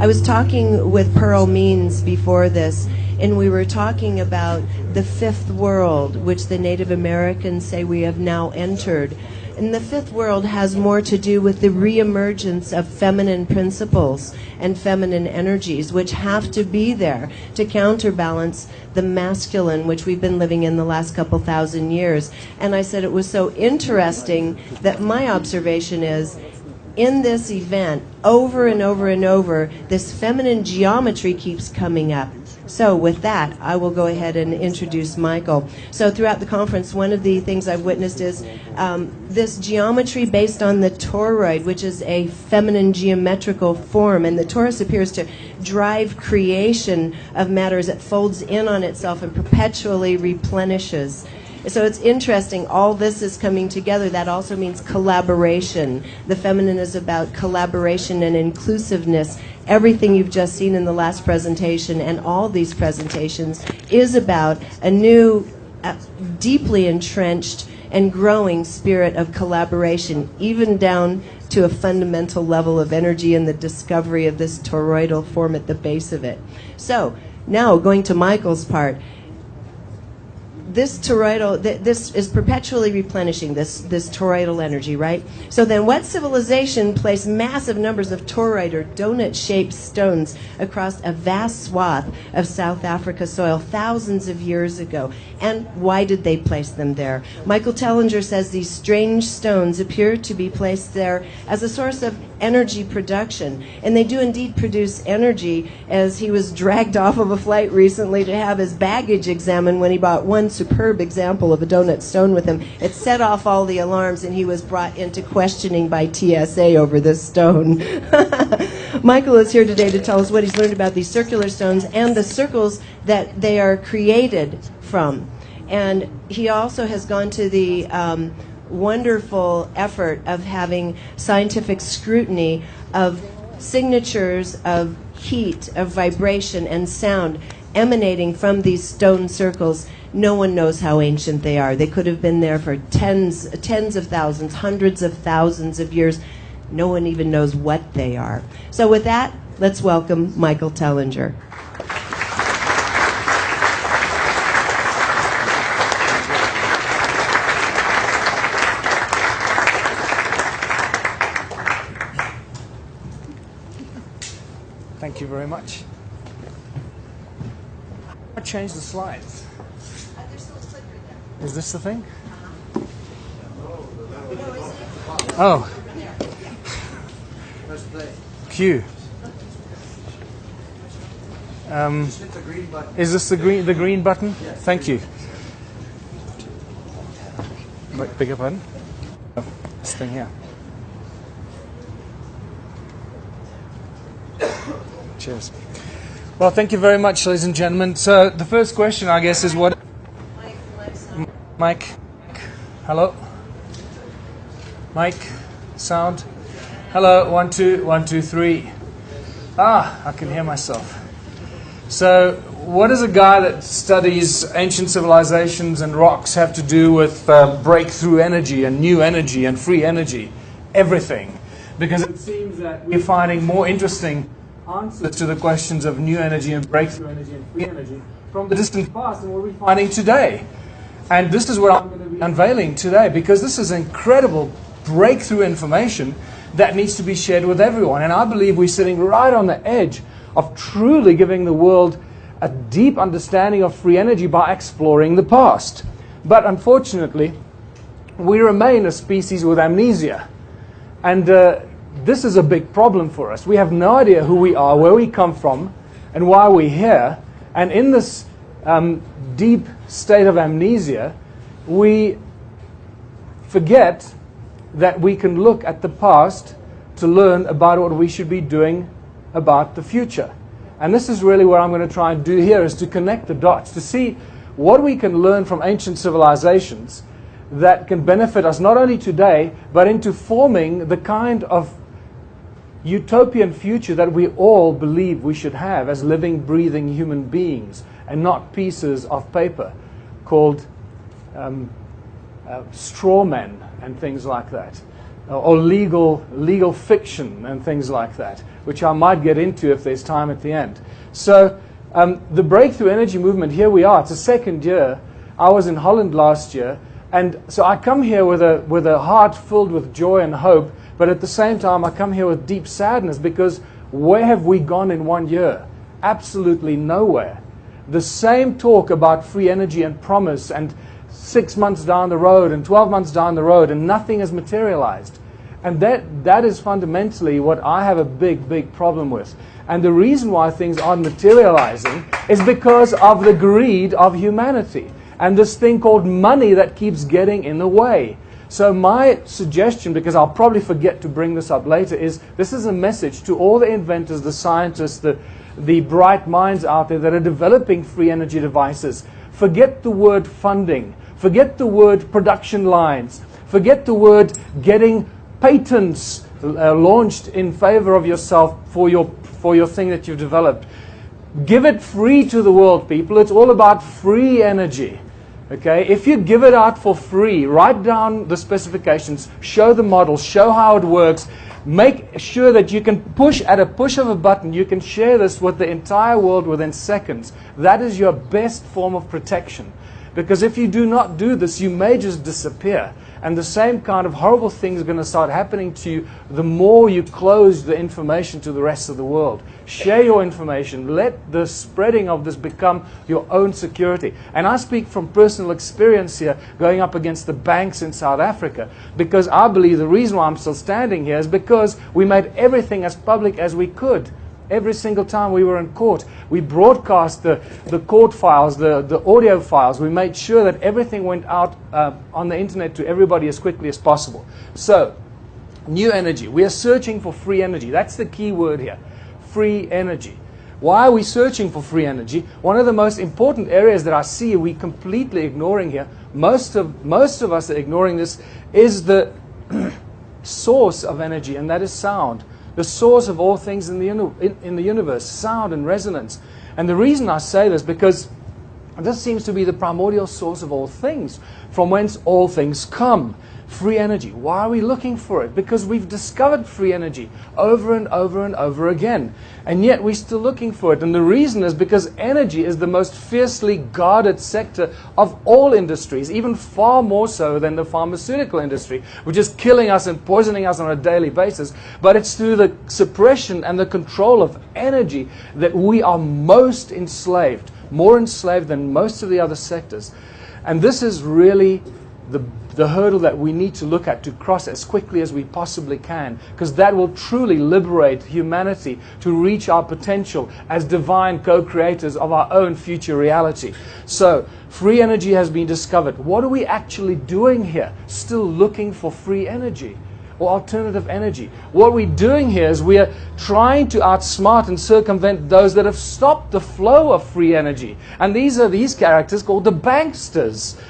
I was talking with Pearl Means before this, and we were talking about the fifth world, which the Native Americans say we have now entered. And the fifth world has more to do with the reemergence of feminine principles and feminine energies, which have to be there to counterbalance the masculine, which we've been living in the last couple thousand years. And I said it was so interesting that my observation is, in this event, over and over and over, this feminine geometry keeps coming up. So with that, I will go ahead and introduce Michael. So throughout the conference, one of the things I've witnessed is this geometry based on the toroid, which is a feminine geometrical form. And the torus appears to drive creation of matter as it folds in on itself and perpetually replenishes. So it's interesting, all this is coming together. That also means collaboration. The feminine is about collaboration and inclusiveness. Everything you've just seen in the last presentation and all these presentations is about a new, deeply entrenched and growing spirit of collaboration, even down to a fundamental level of energy and the discovery of this toroidal form at the base of it. So now going to Michael's part. This toroidal, this is perpetually replenishing, this toroidal energy, right? So then what civilization placed massive numbers of toroid or donut-shaped stones across a vast swath of South Africa soil thousands of years ago? And why did they place them there? Michael Tellinger says these strange stones appear to be placed there as a source of energy production. And they do indeed produce energy, as he was dragged off of a flight recently to have his baggage examined when he bought one superb example of a donut stone with him. It set off all the alarms, and he was brought into questioning by TSA over this stone. Michael is here today to tell us what he's learned about these circular stones and the circles that they are created from. And he also has gone to the wonderful effort of having scientific scrutiny of signatures of heat, of vibration, and sound emanating from these stone circles. No one knows how ancient they are. They could have been there for tens of thousands, hundreds of thousands of years. No one even knows what they are. So with that, let's welcome Michael Tellinger. Thank you very much. I changed the slides. Is this the thing? Oh. Q. Is this the green button? Thank you. Bigger button. This thing here. Cheers. Well, thank you very much, ladies and gentlemen. So the first question, I guess, is what... Mike. Hello. Mike. Sound. Hello. 1 2 1 2 3. I can hear myself. So what does a guy that studies ancient civilizations and rocks have to do with breakthrough energy and new energy and free energy? Everything. Because it seems that we're finding more interesting answers to the questions of new energy and breakthrough energy and free energy from the distant past than what we're finding today. And this is what I'm going to be unveiling today, because this is incredible breakthrough information that needs to be shared with everyone. And I believe we're sitting right on the edge of truly giving the world a deep understanding of free energy by exploring the past. But unfortunately, we remain a species with amnesia. And this is a big problem for us. We have no idea who we are, where we come from, and why we're here. And in this deep state of amnesia, we forget that we can look at the past to learn about what we should be doing about the future. And this is really what I'm going to try and do here, is to connect the dots, to see what we can learn from ancient civilizations that can benefit us not only today, but into forming the kind of utopian future that we all believe we should have as living, breathing human beings, and not pieces of paper called straw men and things like that. or legal fiction and things like that, which I might get into if there's time at the end. So the breakthrough energy movement, here we are. It's the second year. I was in Holland last year, and so I come here with a heart filled with joy and hope, but at the same time I come here with deep sadness, because where have we gone in 1 year? Absolutely nowhere. The same talk about free energy and promise, and 6 months down the road and 12 months down the road, and nothing has materialized. And that is fundamentally what I have a big problem with. And the reason why things aren't materializing is because of the greed of humanity and this thing called money that keeps getting in the way. So my suggestion, because I'll probably forget to bring this up later, is this is a message to all the inventors, the scientists, the bright minds out there that are developing free energy devices. Forget the word funding. Forget the word production lines. Forget the word getting patents launched in favor of yourself for your thing that you've developed. Give it free to the world, people. It's all about free energy. Okay? If you give it out for free, write down the specifications, show the models, show how it works, make sure that you can at a push of a button, you can share this with the entire world within seconds. That is your best form of protection. Because if you do not do this, you may just disappear. And the same kind of horrible things are going to start happening to you the more you close the information to the rest of the world. Share your information. Let the spreading of this become your own security. And I speak from personal experience here, going up against the banks in South Africa, because I believe the reason why I'm still standing here is because we made everything as public as we could. Every single time we were in court, we broadcast the court files, the audio files. We made sure that everything went out on the internet to everybody as quickly as possible. So, new energy. We are searching for free energy. That's the key word here. Free energy. Why are we searching for free energy? One of the most important areas that I see we completely ignoring here, most of us are ignoring this, is the source of energy, and that is sound. The source of all things in the universe, sound and resonance. And the reason I say this, because this seems to be the primordial source of all things, from whence all things come. Free energy. Why are we looking for it? Because we've discovered free energy over and over and over again. And yet we're still looking for it. And the reason is because energy is the most fiercely guarded sector of all industries, even far more so than the pharmaceutical industry, which is killing us and poisoning us on a daily basis. But it's through the suppression and the control of energy that we are most enslaved, more enslaved than most of the other sectors. And this is really the hurdle that we need to look at to cross as quickly as we possibly can, because that will truly liberate humanity to reach our potential as divine co-creators of our own future reality. So, free energy has been discovered. What are we actually doing here? Still looking for free energy or alternative energy. What we're doing here is we are trying to outsmart and circumvent those that have stopped the flow of free energy. And these are these characters called the banksters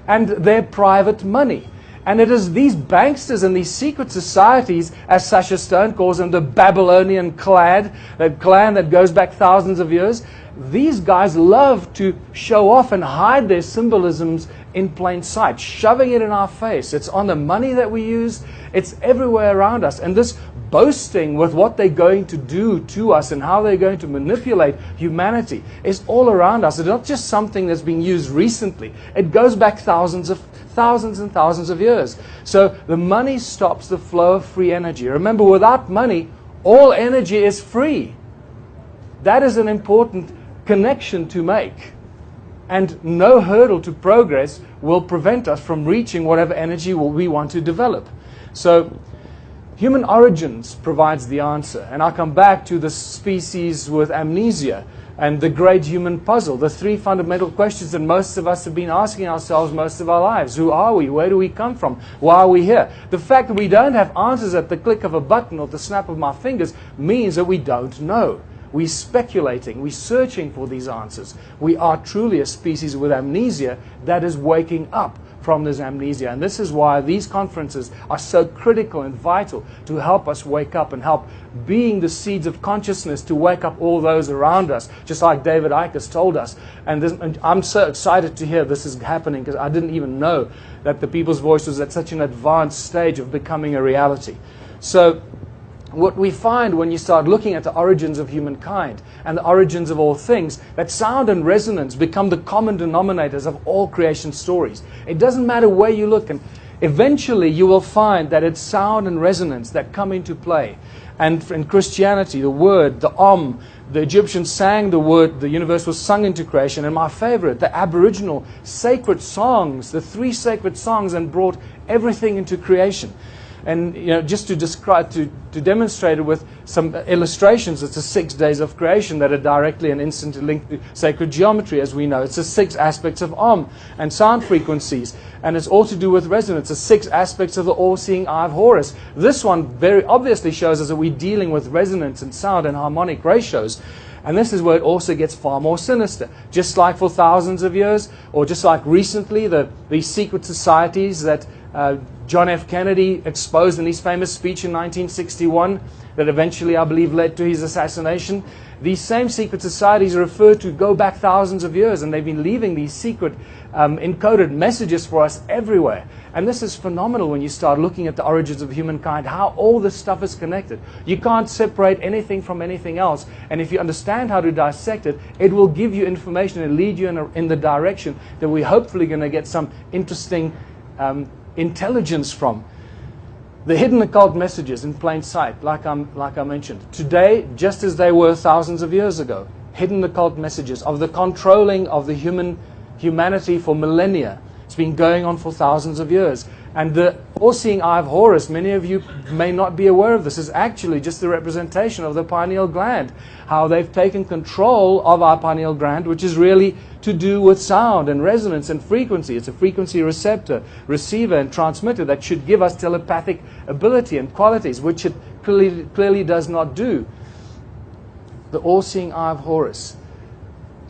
and their private money. And it is these banksters and these secret societies, as Sasha Stone calls them, the Babylonian clan, that clan that goes back thousands of years. These guys love to show off and hide their symbolisms in plain sight, shoving it in our face. It's on the money that we use. It's everywhere around us. And this boasting with what they're going to do to us and how they're going to manipulate humanity is all around us. It's not just something that's been used recently. It goes back thousands and thousands of years. So the money stops the flow of free energy. Remember, without money, all energy is free. That is an important connection to make. And no hurdle to progress will prevent us from reaching whatever energy we want to develop. So, human origins provides the answer. And I'll come back to the species with amnesia and the great human puzzle, the three fundamental questions that most of us have been asking ourselves most of our lives. Who are we? Where do we come from? Why are we here? The fact that we don't have answers at the click of a button or the snap of my fingers means that we don't know. We're speculating, we're searching for these answers. We are truly a species with amnesia that is waking up, from this amnesia. And this is why these conferences are so critical and vital to help us wake up and help being the seeds of consciousness to wake up all those around us, just like David Icke has told us. And I'm so excited to hear this is happening, because I didn't even know that the People's Voice was at such an advanced stage of becoming a reality. So what we find when you start looking at the origins of humankind and the origins of all things, that sound and resonance become the common denominators of all creation stories. It doesn't matter where you look, and eventually you will find that it's sound and resonance that come into play. And in Christianity, the word, the the Egyptians sang the word, the universe was sung into creation. And my favorite, the Aboriginal sacred songs, the 3 sacred songs, and brought everything into creation. And just to describe, to demonstrate it with some illustrations, it's the 6 days of creation that are directly and instantly linked to sacred geometry, as we know. It's the 6 aspects of and sound frequencies, and it's all to do with resonance. The 6 aspects of the all-seeing eye of Horus. This one very obviously shows us that we're dealing with resonance and sound and harmonic ratios. And this is where it also gets far more sinister. Just like for thousands of years, or just like recently, these secret societies that John F. Kennedy exposed in his famous speech in 1961 that eventually, I believe, led to his assassination. These same secret societies are referred to go back thousands of years, and they've been leaving these secret encoded messages for us everywhere. And this is phenomenal when you start looking at the origins of humankind, how all this stuff is connected. You can't separate anything from anything else. And if you understand how to dissect it, it will give you information and lead you in the direction that we're hopefully going to get some interesting intelligence from. The hidden occult messages in plain sight, like I mentioned. Today, just as they were thousands of years ago, hidden occult messages of the controlling of the humanity for millennia. It's been going on for thousands of years. And the all-seeing eye of Horus, many of you may not be aware of this, is actually just the representation of the pineal gland. How they've taken control of our pineal gland, which is really to do with sound and resonance and frequency. It's a frequency receptor, receiver, and transmitter that should give us telepathic ability and qualities, which it clearly does not do. The all-seeing eye of Horus,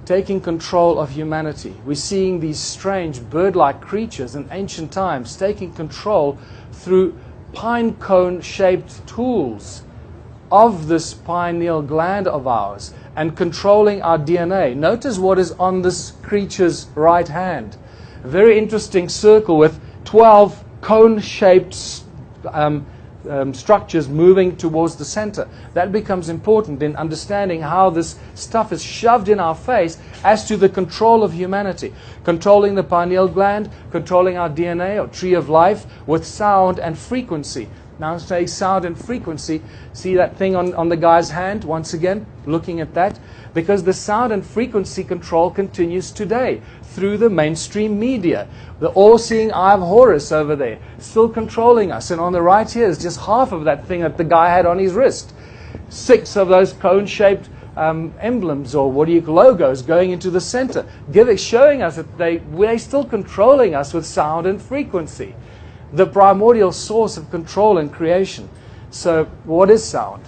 taking control of humanity. We're seeing these strange bird-like creatures in ancient times taking control through pine cone-shaped tools of this pineal gland of ours and controlling our DNA. Notice what is on this creature's right hand. A very interesting circle with 12 cone-shaped structures moving towards the center. That becomes important in understanding how this stuff is shoved in our face as to the control of humanity. Controlling the pineal gland, controlling our DNA or tree of life with sound and frequency. Now say sound and frequency. See that thing on the guy's hand? Once again, looking at that. Because the sound and frequency control continues today through the mainstream media. The all-seeing eye of Horus over there, still controlling us. And on the right here is just half of that thing that the guy had on his wrist. 6 of those cone-shaped emblems, or logos, going into the center, showing us that they're still controlling us with sound and frequency. The primordial source of control in creation. So what is sound?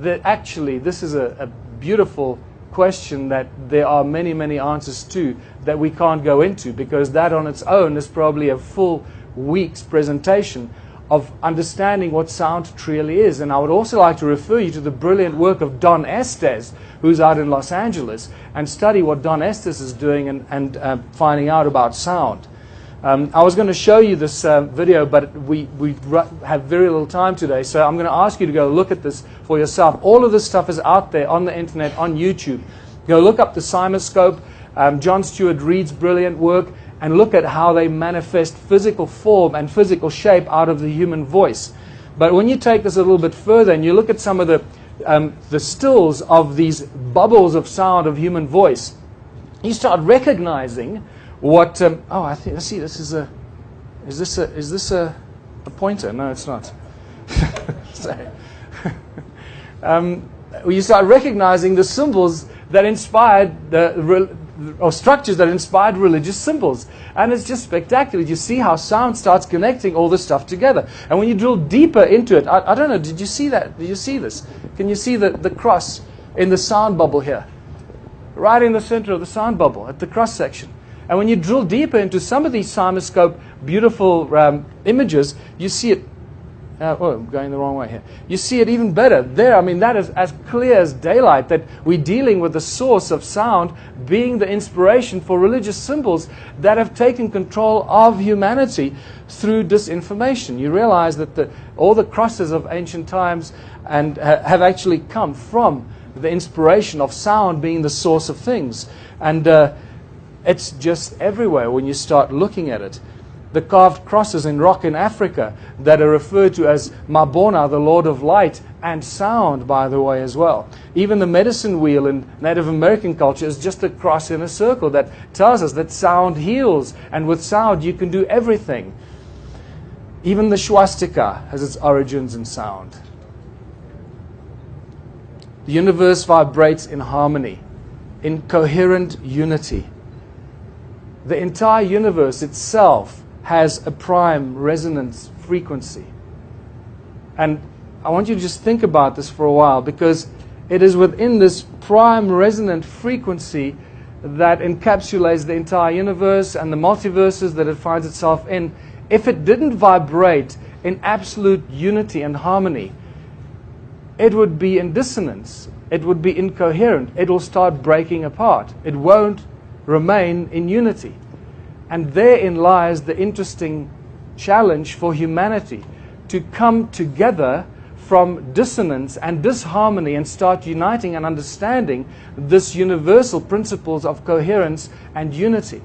Actually, this is a beautiful question that there are many, many answers to that we can't go into, because that on its own is probably a full week's presentation of understanding what sound truly is. And I would also like to refer you to the brilliant work of Don Estes, who's out in Los Angeles, and study what Don Estes is doing and finding out about sound. I was going to show you this video, but we have very little time today, so I'm going to ask you to go look at this for yourself. All of this stuff is out there on the internet, on YouTube. Go look up the Simoscope, John Stuart Reid's brilliant work, and look at how they manifest physical form and physical shape out of the human voice. But when you take this a little bit further and you look at some of the stills of these bubbles of sound of human voice, you start recognizing what? I see. This is a. Is this a pointer? No, it's not. Sorry. You start recognizing the symbols that inspired or structures that inspired religious symbols, and it's just spectacular. You see how sound starts connecting all this stuff together, and when you drill deeper into it, I don't know. Did you see that? Did you see this? Can you see the cross in the sound bubble here? Right in the center of the sound bubble, at the cross section. And when you drill deeper into some of these CymaScope beautiful images, you see it. Oh, I'm going the wrong way here. You see it even better. There, I mean, that is as clear as daylight that we're dealing with the source of sound being the inspiration for religious symbols that have taken control of humanity through disinformation. You realize that all the crosses of ancient times and have actually come from the inspiration of sound being the source of things. And it's just everywhere when you start looking at it. The carved crosses in rock in Africa that are referred to as Mabona, the Lord of Light, and sound, by the way, as well. Even the medicine wheel in Native American culture is just a cross in a circle that tells us that sound heals, and with sound you can do everything. Even the swastika has its origins in sound. The universe vibrates in harmony, in coherent unity. The entire universe itself has a prime resonance frequency. And I want you to just think about this for a while, because it is within this prime resonant frequency that encapsulates the entire universe and the multiverses that it finds itself in. If it didn't vibrate in absolute unity and harmony, it would be in dissonance. It would be incoherent. It will start breaking apart. It won't remain in unity. And therein lies the interesting challenge for humanity, to come together from dissonance and disharmony and start uniting and understanding this universal principles of coherence and unity.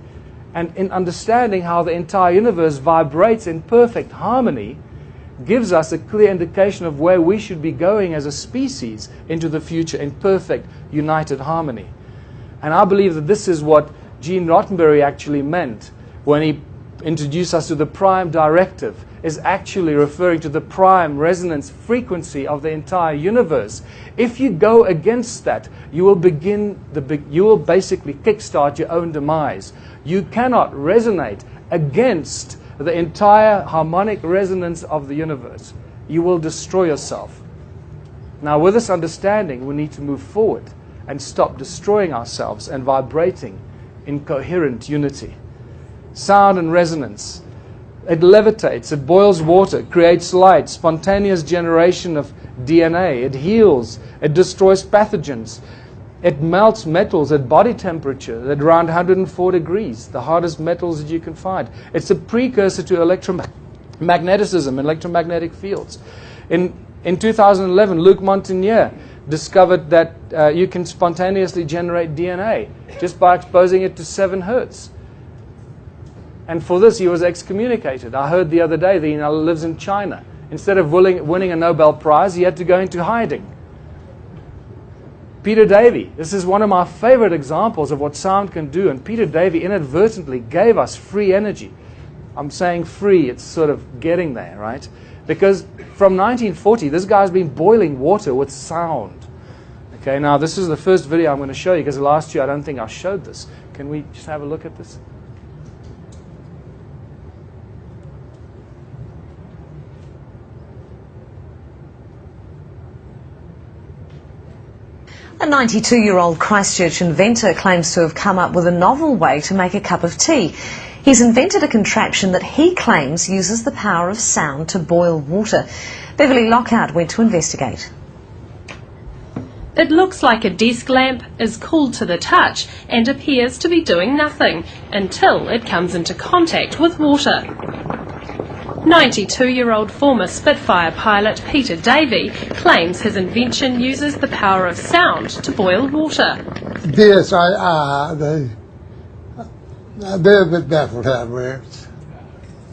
And in understanding how the entire universe vibrates in perfect harmony, gives us a clear indication of where we should be going as a species into the future in perfect united harmony. And I believe that this is what Gene Rottenberry actually meant when he introduced us to the prime directive, is actually referring to the prime resonance frequency of the entire universe. If you go against that, you will basically kickstart your own demise. You cannot resonate against the entire harmonic resonance of the universe. You will destroy yourself. Now, with this understanding, we need to move forward and stop destroying ourselves and vibrating in coherent unity. Sound and resonance. It levitates, it boils water, creates light, spontaneous generation of DNA. It heals, it destroys pathogens. It melts metals at body temperature at around 104 degrees, the hardest metals that you can find. It's a precursor to electromagnetism, electromagnetic fields. In 2011, Luc Montagnier discovered that you can spontaneously generate DNA just by exposing it to 7 hertz. And for this, he was excommunicated. I heard the other day that he now lives in China. Instead of winning a Nobel Prize, he had to go into hiding. Peter Davey, this is one of my favorite examples of what sound can do. And Peter Davey inadvertently gave us free energy. I'm saying free, it's sort of getting there, right? Because from 1940, this guy's been boiling water with sound. Okay, now this is the first video I'm going to show you, because last year I don't think I showed this. Can we just have a look at this? A 92-year-old Christchurch inventor claims to have come up with a novel way to make a cup of tea. He's invented a contraption that he claims uses the power of sound to boil water. Beverly Lockhart went to investigate. It looks like a desk lamp, is cool to the touch and appears to be doing nothing until it comes into contact with water. 92-year-old former Spitfire pilot Peter Davey claims his invention uses the power of sound to boil water. Yes, they're a bit baffled how it works.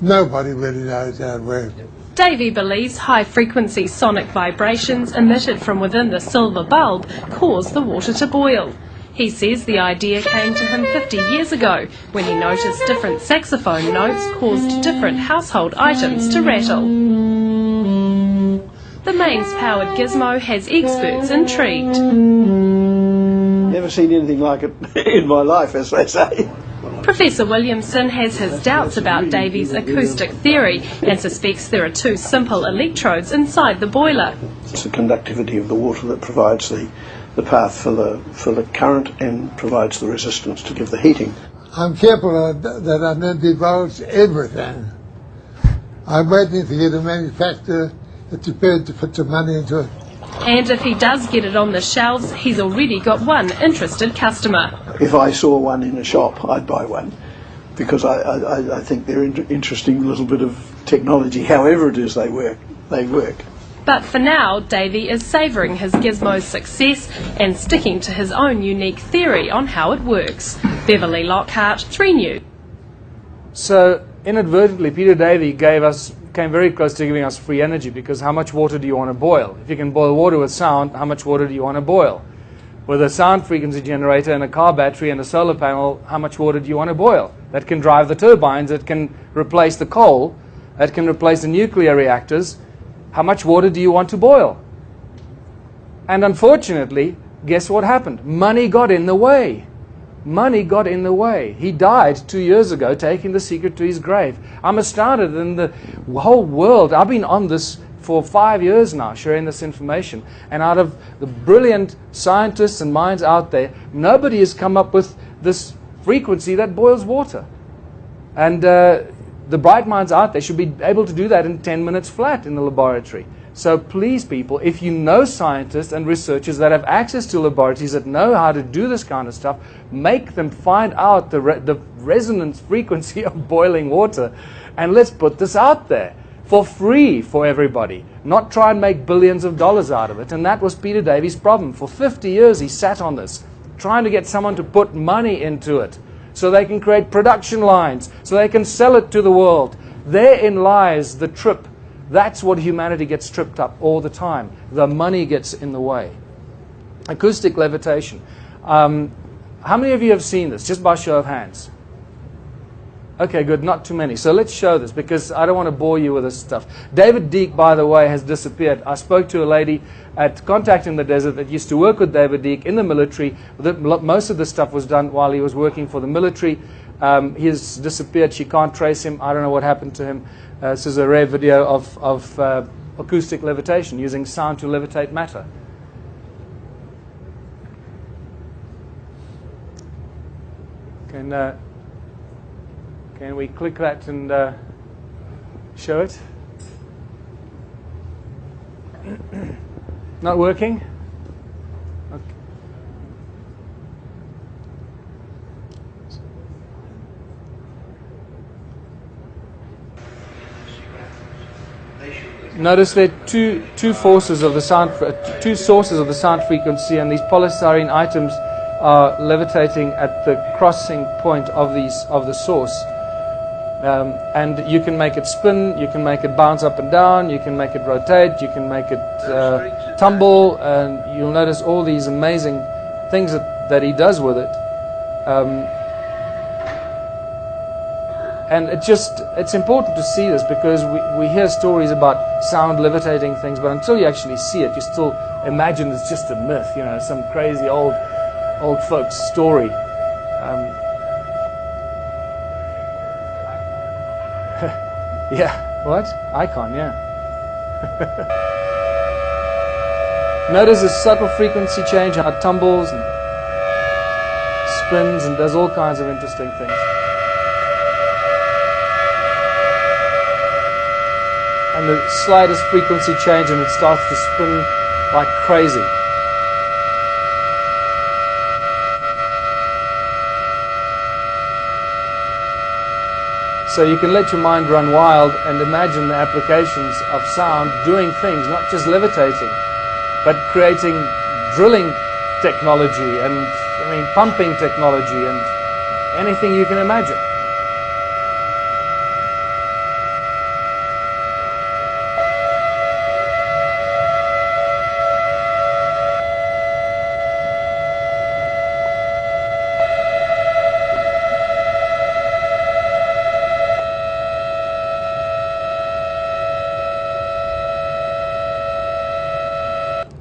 Nobody really knows how it works. Davey believes high-frequency sonic vibrations emitted from within the silver bulb cause the water to boil. He says the idea came to him 50 years ago when he noticed different saxophone notes caused different household items to rattle. The mains-powered gizmo has experts intrigued. Never seen anything like it in my life, as they say. Professor Williamson has his doubts about Davey's acoustic theory and suspects there are 2 simple electrodes inside the boiler. It's the conductivity of the water that provides the path for the current and provides the resistance to give the heating. I'm careful that I don't divulge everything. I'm waiting to get a manufacturer that's prepared to put some money into it. And if he does get it on the shelves, he's already got one interested customer. If I saw one in a shop, I'd buy one, because I think they're interesting little bit of technology. However it is they work. But for now, Davey is savouring his gizmo's success and sticking to his own unique theory on how it works. Beverly Lockhart, 3 News. So inadvertently, Peter Davey came very close to giving us free energy, because how much water do you want to boil? If you can boil water with sound, how much water do you want to boil? With a sound frequency generator and a car battery and a solar panel, how much water do you want to boil? That can drive the turbines, that can replace the coal, that can replace the nuclear reactors. How much water do you want to boil? And unfortunately, guess what happened? Money got in the way. Money got in the way. He died 2 years ago, taking the secret to his grave. I'm astounded in the whole world. I've been on this for 5 years now, sharing this information. And out of the brilliant scientists and minds out there, nobody has come up with this frequency that boils water. And the bright minds out there should be able to do that in 10 minutes flat in the laboratory. So please, people, if you know scientists and researchers that have access to laboratories that know how to do this kind of stuff, make them find out the resonance frequency of boiling water, and let's put this out there for free for everybody, not try and make billions of dollars out of it. And that was Peter Davey's problem. For 50 years he sat on this, trying to get someone to put money into it so they can create production lines, so they can sell it to the world. Therein lies the trip. That's what humanity gets tripped up all the time. The money gets in the way. Acoustic levitation. How many of you have seen this, just by show of hands? Okay, good, not too many. So let's show this, because I don't want to bore you with this stuff. David Deek, by the way, has disappeared. I spoke to a lady at Contact in the Desert that used to work with David Deek in the military. Most of the stuff was done while he was working for the military. He has disappeared. She can't trace him. I don't know what happened to him. This is a rare video of acoustic levitation, using sound to levitate matter. Can we click that and show it? Not working? Okay. Notice there are two forces of the sound, two sources of the sound frequency, and these polystyrene items are levitating at the crossing point of the source. And you can make it spin, you can make it bounce up and down, you can make it rotate, you can make it tumble, and you'll notice all these amazing things that he does with it. And it's important to see this, because we hear stories about sound levitating things, but until you actually see it, you still imagine it's just a myth, you know, some crazy old folks story. Yeah, what? Icon, yeah. Notice this subtle frequency change, how it tumbles and spins and does all kinds of interesting things. And the slightest frequency change and it starts to spin like crazy. So you can let your mind run wild and imagine the applications of sound doing things, not just levitating, but creating drilling technology and pumping technology and anything you can imagine.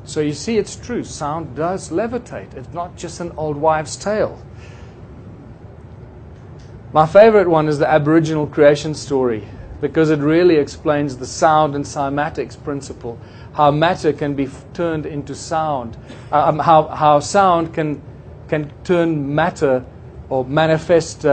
So you see, it's true. Sound does levitate. It's not just an old wives' tale. My favorite one is the Aboriginal creation story, because it really explains the sound and cymatics principle, how matter can be turned into sound, how sound can turn matter or manifest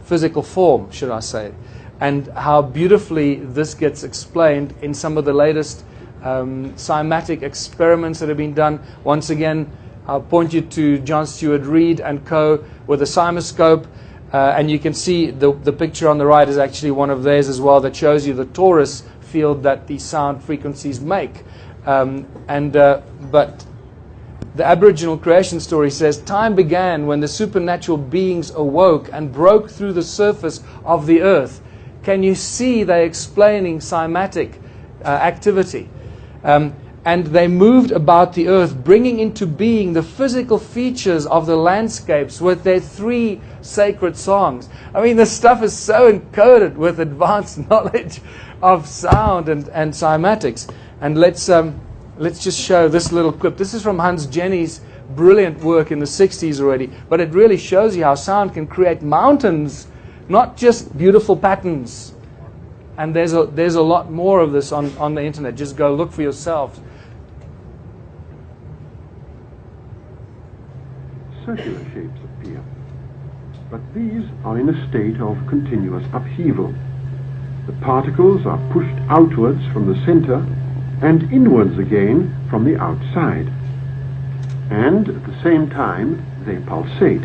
physical form, should I say, and how beautifully this gets explained in some of the latest cymatic experiments that have been done. Once again, I'll point you to John Stuart Reid and co. with a cymoscope, and you can see the picture on the right is actually one of theirs as well that shows you the torus field that these sound frequencies make. But the Aboriginal creation story says, time began when the supernatural beings awoke and broke through the surface of the earth. Can you see they're explaining cymatic activity? And they moved about the earth, bringing into being the physical features of the landscapes with their 3 sacred songs. I mean, this stuff is so encoded with advanced knowledge of sound and cymatics. And let's just show this little clip. This is from Hans Jenny's brilliant work in the 60s already, but it really shows you how sound can create mountains, not just beautiful patterns. And there's a lot more of this on the internet. Just go look for yourselves. Circular shapes appear, but these are in a state of continuous upheaval. The particles are pushed outwards from the center and inwards again from the outside, and at the same time they pulsate.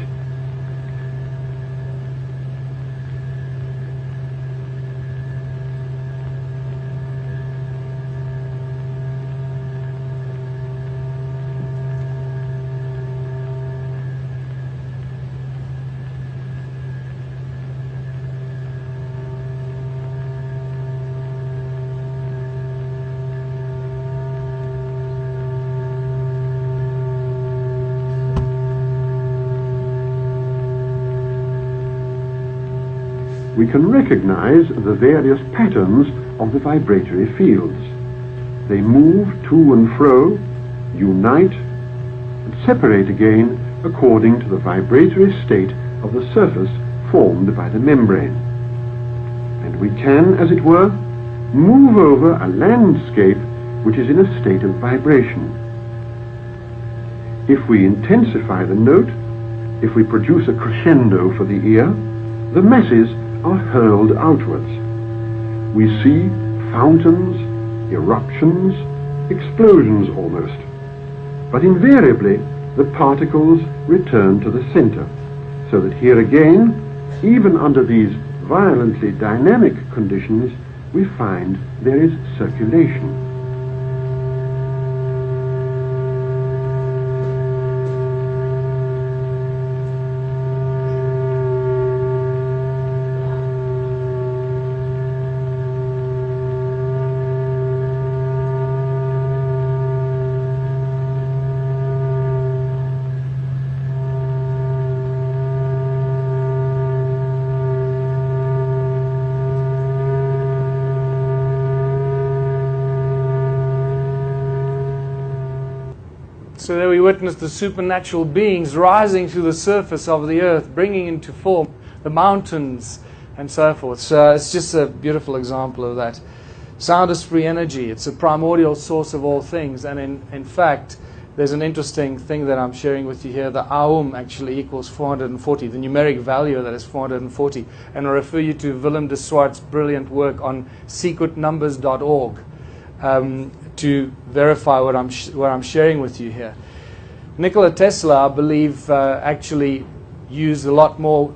We can recognize the various patterns of the vibratory fields. They move to and fro, unite, and separate again according to the vibratory state of the surface formed by the membrane. And we can, as it were, move over a landscape which is in a state of vibration. If we intensify the note, if we produce a crescendo for the ear, the masses are hurled outwards. We see fountains, eruptions, explosions almost. But invariably, the particles return to the center, so that here again, even under these violently dynamic conditions, we find there is circulation. So there we witness the supernatural beings rising through the surface of the earth, bringing into form the mountains and so forth. So it's just a beautiful example of that. Sound is free energy. It's a primordial source of all things. And in fact, there's an interesting thing that I'm sharing with you here. The Aum actually equals 440. The numeric value of that is 440. And I refer you to Willem de Swart's brilliant work on secretnumbers.org. To verify what I'm sharing with you here. Nikola Tesla, I believe, actually did a lot more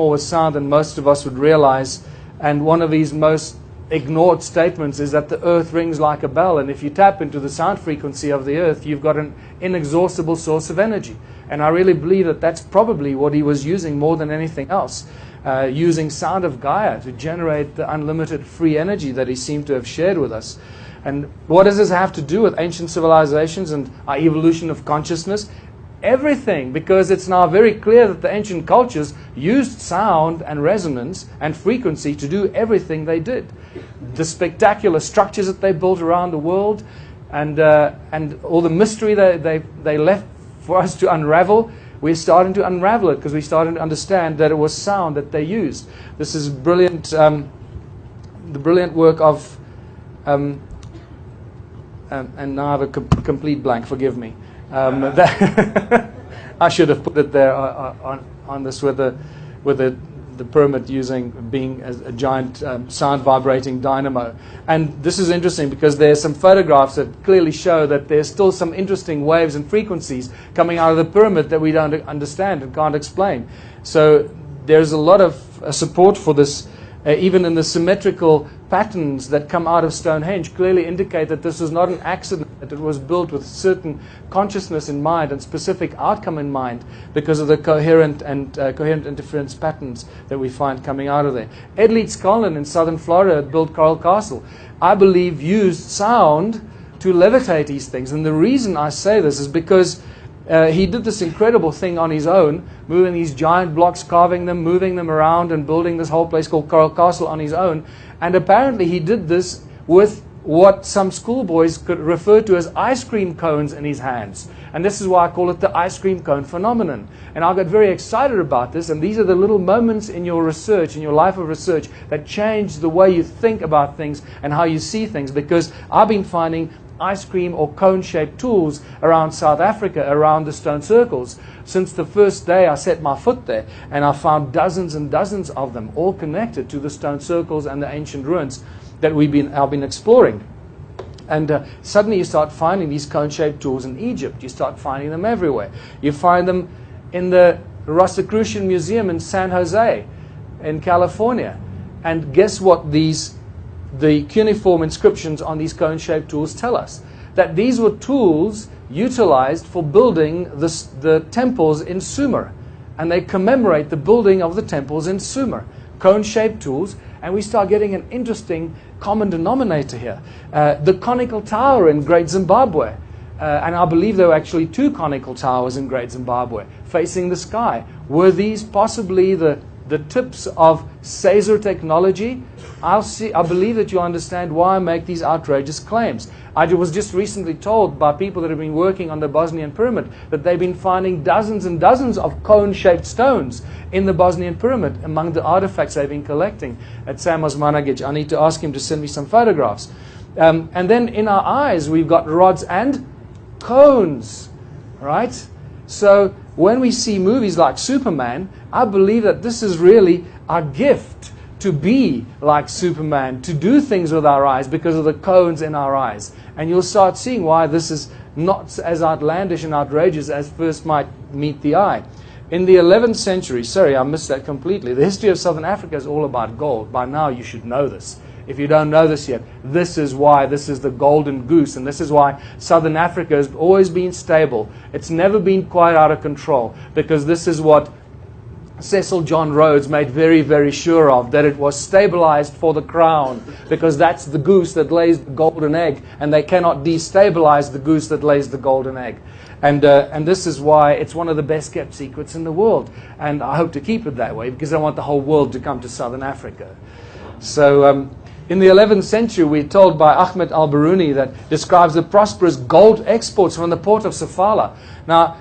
with sound than most of us would realize. And one of his most ignored statements is that the earth rings like a bell, and if you tap into the sound frequency of the earth, you've got an inexhaustible source of energy. And I really believe that that's probably what he was using more than anything else, using sound of Gaia to generate the unlimited free energy that he seemed to have shared with us. And what does this have to do with ancient civilizations and our evolution of consciousness? Everything, because it's now very clear that the ancient cultures used sound and resonance and frequency to do everything they did. The spectacular structures that they built around the world, and all the mystery they left for us to unravel, we're starting to unravel it because we're starting to understand that it was sound that they used. This is brilliant, the brilliant work of... and now I have a complete blank, forgive me. I should have put it there on this with the pyramid being a giant sound vibrating dynamo. And this is interesting because there's some photographs that clearly show that there's still some interesting waves and frequencies coming out of the pyramid that we don't understand and can't explain. So there's a lot of support for this. Even in the symmetrical patterns that come out of Stonehenge clearly indicate that this is not an accident, that it was built with certain consciousness in mind and specific outcome in mind because of the coherent interference patterns that we find coming out of there. Ed Leeds Collin in southern Florida built Coral Castle. I believe used sound to levitate these things. And the reason I say this is because he did this incredible thing on his own, moving these giant blocks, carving them, moving them around, and building this whole place called Coral Castle on his own. And apparently he did this with what some schoolboys could refer to as ice cream cones in his hands. And this is why I call it the ice cream cone phenomenon. And I got very excited about this, and these are the little moments in your research, in your life of research, that change the way you think about things and how you see things, because I've been finding ice cream or cone-shaped tools around South Africa, around the stone circles, since the first day I set my foot there, and I found dozens and dozens of them, all connected to the stone circles and the ancient ruins that I've been exploring. And suddenly you start finding these cone-shaped tools in Egypt. You start finding them everywhere. You find them in the Rosicrucian Museum in San Jose in California. And guess what the cuneiform inscriptions on these cone-shaped tools tell us? That these were tools utilized for building the temples in Sumer. And they commemorate the building of the temples in Sumer. Cone-shaped tools. And we start getting an interesting common denominator here. The conical tower in Great Zimbabwe. And I believe there were actually 2 conical towers in Great Zimbabwe facing the sky. Were these possibly the tips of Caesar technology? I believe that you understand why I make these outrageous claims. I was just recently told by people that have been working on the Bosnian pyramid that they've been finding dozens and dozens of cone-shaped stones in the Bosnian pyramid among the artifacts they've been collecting at Sam Osmanagic. I need to ask him to send me some photographs. And then in our eyes, we've got rods and cones, right? So when we see movies like Superman, I believe that this is really our gift, to be like Superman, to do things with our eyes because of the cones in our eyes. And you'll start seeing why this is not as outlandish and outrageous as first might meet the eye. In the 11th century, sorry, I missed that completely, the history of Southern Africa is all about gold. By now you should know this. If you don't know this yet, this is why this is the golden goose, and this is why Southern Africa has always been stable. It's never been quite out of control, because this is what Cecil John Rhodes made very, very sure of, that it was stabilized for the crown, because that's the goose that lays the golden egg, and they cannot destabilize the goose that lays the golden egg. And this is why it's one of the best kept secrets in the world. And I hope to keep it that way, because I want the whole world to come to Southern Africa. So in the 11th century, we're told by Ahmed al-Biruni that describes the prosperous gold exports from the port of Sofala. Now,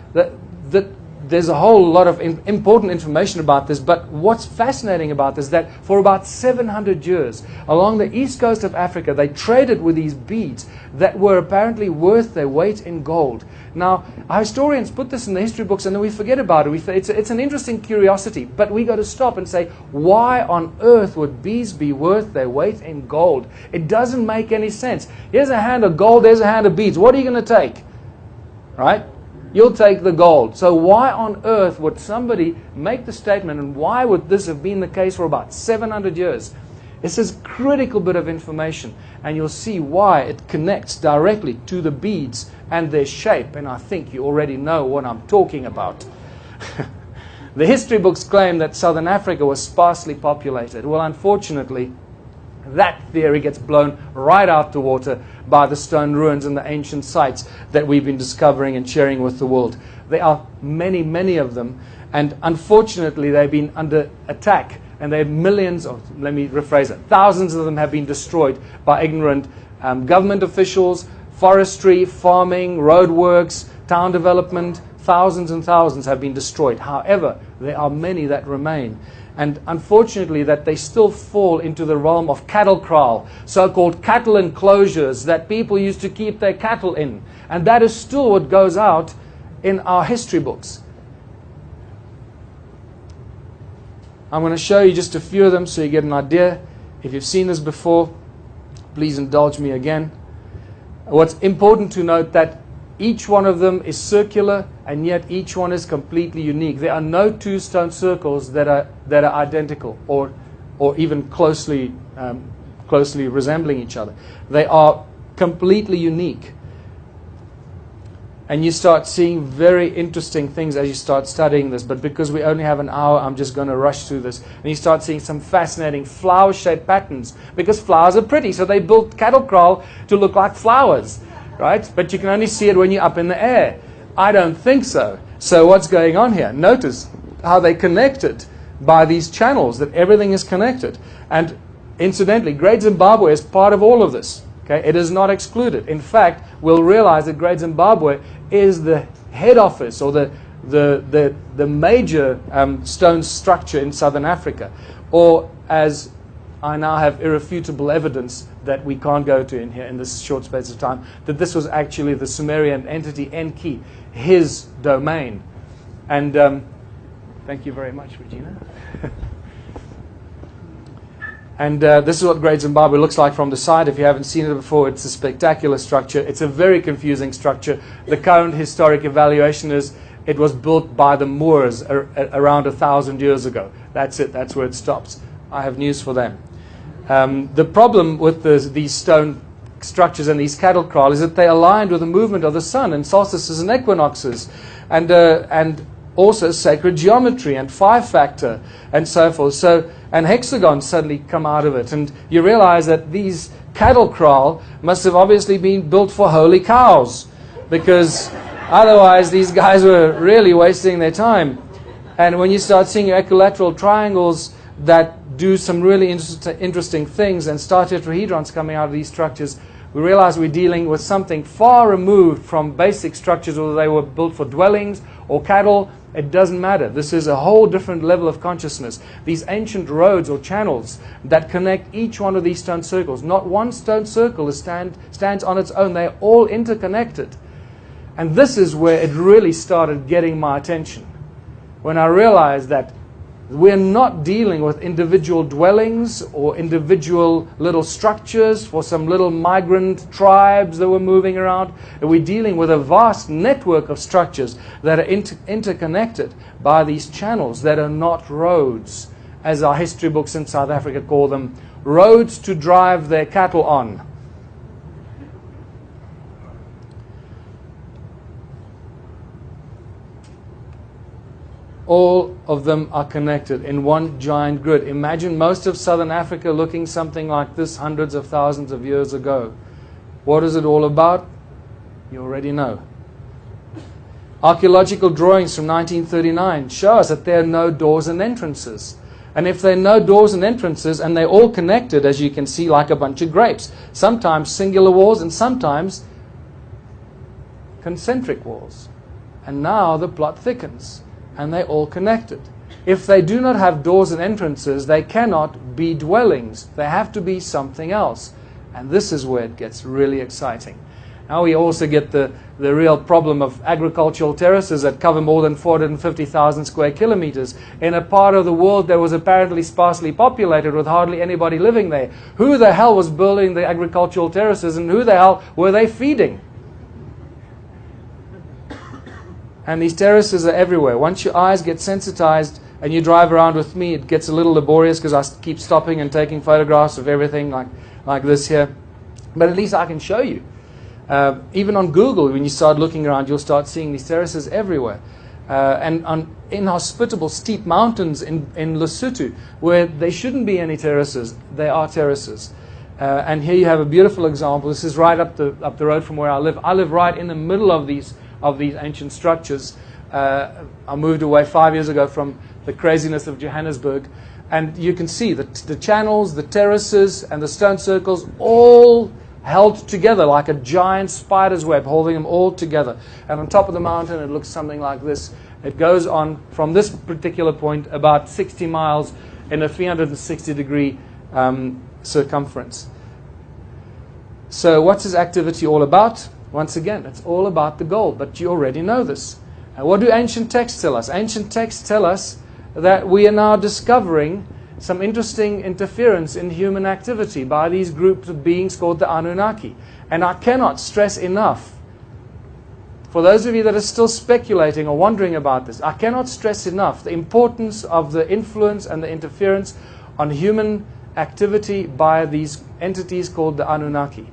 there's a whole lot of important information about this, but what's fascinating about this is that for about 700 years, along the east coast of Africa, they traded with these beads that were apparently worth their weight in gold. Now, our historians put this in the history books and then we forget about it. It's an interesting curiosity, but we got to stop and say, why on earth would beads be worth their weight in gold? It doesn't make any sense. Here's a hand of gold, there's a hand of beads. What are you going to take? Right? You'll take the gold. So why on earth would somebody make the statement, and why would this have been the case for about 700 years? This is a critical bit of information, and you'll see why it connects directly to the beads and their shape, and I think you already know what I'm talking about. The history books claim that Southern Africa was sparsely populated. Well, unfortunately, that theory gets blown right out the water by the stone ruins and the ancient sites that we've been discovering and sharing with the world. There are many, many of them, and unfortunately they've been under attack, and they have millions of, let me rephrase it, thousands of them have been destroyed by ignorant government officials, forestry, farming, roadworks, town development. Thousands and thousands have been destroyed. However, there are many that remain. And unfortunately that they still fall into the realm of cattle kraal, so-called cattle enclosures that people used to keep their cattle in. And that is still what goes out in our history books. I'm going to show you just a few of them so you get an idea. If you've seen this before, please indulge me again. What's important to note that each one of them is circular, and yet each one is completely unique. There are no two stone circles that are identical or even closely resembling each other. They are completely unique. And you start seeing very interesting things as you start studying this. But because we only have an hour, I'm just going to rush through this. And you start seeing some fascinating flower-shaped patterns. Because flowers are pretty, so they built cattle kraal to look like flowers, right? But you can only see it when you're up in the air. I don't think so. So what's going on here? Notice how they connected by these channels, that everything is connected. And incidentally, Great Zimbabwe is part of all of this. Okay? It is not excluded. In fact, we'll realize that Great Zimbabwe is the head office or the major stone structure in southern Africa. Or as I now have irrefutable evidence that we can't go to in here in this short space of time, that this was actually the Sumerian entity Enki, his domain. And thank you very much, Regina. And this is what Great Zimbabwe looks like from the side. If you haven't seen it before, it's a spectacular structure. It's a very confusing structure. The current historic evaluation is it was built by the Moors around 1,000 years ago. That's it. That's where it stops. I have news for them. The problem with these stone structures and these cattle kraal is that they aligned with the movement of the sun and solstices and equinoxes, and also sacred geometry and 5-factor and so forth. And hexagons suddenly come out of it, and you realize that these cattle kraal must have obviously been built for holy cows, because otherwise these guys were really wasting their time. And when you start seeing equilateral triangles that do some really interesting things and star tetrahedrons coming out of these structures, we realize we're dealing with something far removed from basic structures, whether they were built for dwellings or cattle. It doesn't matter. This is a whole different level of consciousness. These ancient roads or channels that connect each one of these stone circles. Not one stone circle stands on its own. They're all interconnected. And this is where it really started getting my attention. When I realized that we're not dealing with individual dwellings or individual little structures for some little migrant tribes that were moving around. We're dealing with a vast network of structures that are interconnected by these channels that are not roads, as our history books in South Africa call them, roads to drive their cattle on. All of them are connected in one giant grid. Imagine most of southern Africa looking something like this hundreds of thousands of years ago. What is it all about? You already know. Archaeological drawings from 1939 show us that there are no doors and entrances. And if there are no doors and entrances and they're all connected, as you can see, like a bunch of grapes, sometimes singular walls and sometimes concentric walls. And now the plot thickens. And they're all connected. If they do not have doors and entrances, they cannot be dwellings. They have to be something else. And this is where it gets really exciting. Now we also get the real problem of agricultural terraces that cover more than 450,000 square kilometers in a part of the world that was apparently sparsely populated with hardly anybody living there. Who the hell was building the agricultural terraces, and who the hell were they feeding? And these terraces are everywhere. Once your eyes get sensitized and you drive around with me, it gets a little laborious because I keep stopping and taking photographs of everything like this here. But at least I can show you. Even on Google, when you start looking around, you'll start seeing these terraces everywhere. And on inhospitable steep mountains in Lesotho, where there shouldn't be any terraces, there are terraces. And here you have a beautiful example. This is right up the road from where I live. I live right in the middle of these ancient structures. I moved away 5 years ago from the craziness of Johannesburg, and you can see the channels, the terraces, and the stone circles all held together like a giant spider's web, holding them all together. And on top of the mountain, it looks something like this. It goes on from this particular point about 60 miles in a 360-degree circumference. So what's this activity all about? Once again, it's all about the gold, but you already know this. And what do ancient texts tell us? Ancient texts tell us that we are now discovering some interesting interference in human activity by these groups of beings called the Anunnaki. And I cannot stress enough, for those of you that are still speculating or wondering about this, I cannot stress enough the importance of the influence and the interference on human activity by these entities called the Anunnaki.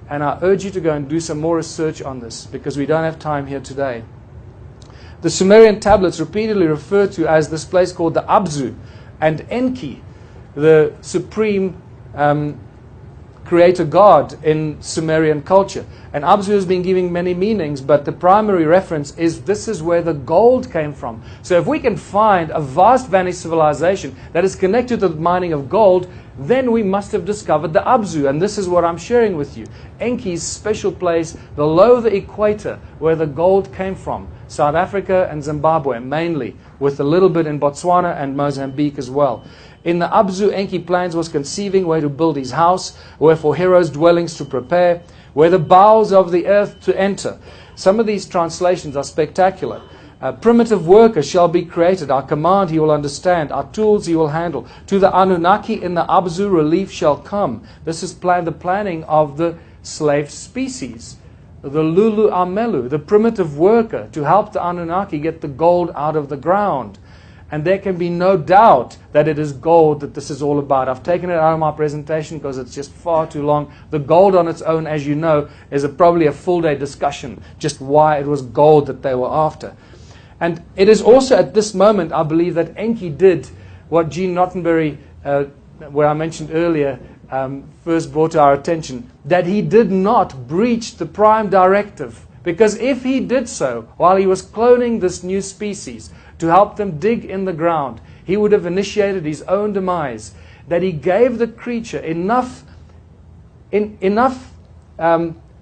And I urge you to go and do some more research on this, because we don't have time here today. The Sumerian tablets repeatedly refer to as this place called the Abzu, and Enki, the supreme creator god in Sumerian culture. And Abzu has been giving many meanings, but the primary reference is this is where the gold came from. So if we can find a vast vanished civilization that is connected to the mining of gold, then we must have discovered the Abzu. And this is what I'm sharing with you. Enki's special place below the equator where the gold came from. South Africa and Zimbabwe mainly, with a little bit in Botswana and Mozambique as well. In the Abzu, Enki plans was conceiving where to build his house, where for heroes' dwellings to prepare, where the bowels of the earth to enter. Some of these translations are spectacular. Primitive workers shall be created. Our command he will understand. Our tools he will handle. To the Anunnaki in the Abzu relief shall come. This is the planning of the slave species. The Lulu Amelu, the primitive worker, to help the Anunnaki get the gold out of the ground. And there can be no doubt that it is gold that this is all about. I've taken it out of my presentation because it's just far too long. The gold on its own, as you know, is probably a full-day discussion, just why it was gold that they were after. And it is also at this moment, I believe, that Enki did what Gene Nottenberry, where I mentioned earlier, first brought to our attention, that he did not breach the prime directive. Because if he did so while he was cloning this new species to help them dig in the ground, he would have initiated his own demise. That he gave the creature enough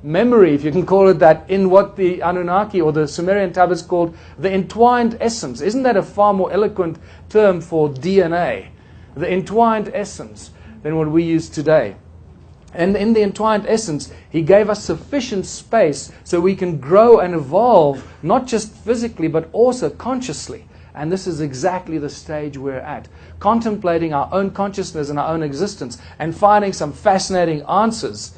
memory, if you can call it that, in what the Anunnaki or the Sumerian tablets called the entwined essence. Isn't that a far more eloquent term for DNA? The entwined essence than what we use today. And in the entwined essence, he gave us sufficient space so we can grow and evolve, not just physically, but also consciously. And this is exactly the stage we're at. Contemplating our own consciousness and our own existence and finding some fascinating answers.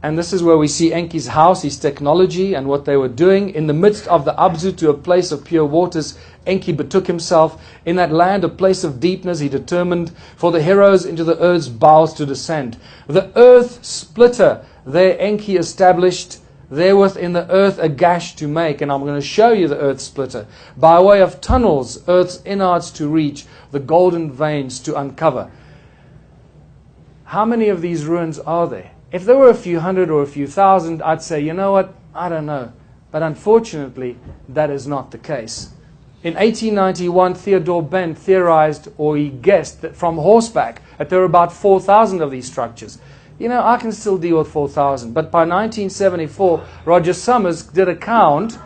And this is where we see Enki's house, his technology, and what they were doing. In the midst of the Abzu, to a place of pure waters, Enki betook himself. In that land, a place of deepness, he determined for the heroes into the earth's bowels to descend. The earth splitter, there Enki established, therewith in the earth a gash to make. And I'm going to show you the earth splitter. By way of tunnels, earth's innards to reach, the golden veins to uncover. How many of these ruins are there? If there were a few hundred or a few thousand, I'd say, you know what, I don't know. But unfortunately, that is not the case. In 1891, Theodore Bent theorized, or he guessed, that from horseback, that there were about 4,000 of these structures. You know, I can still deal with 4,000. But by 1974, Roger Summers did a count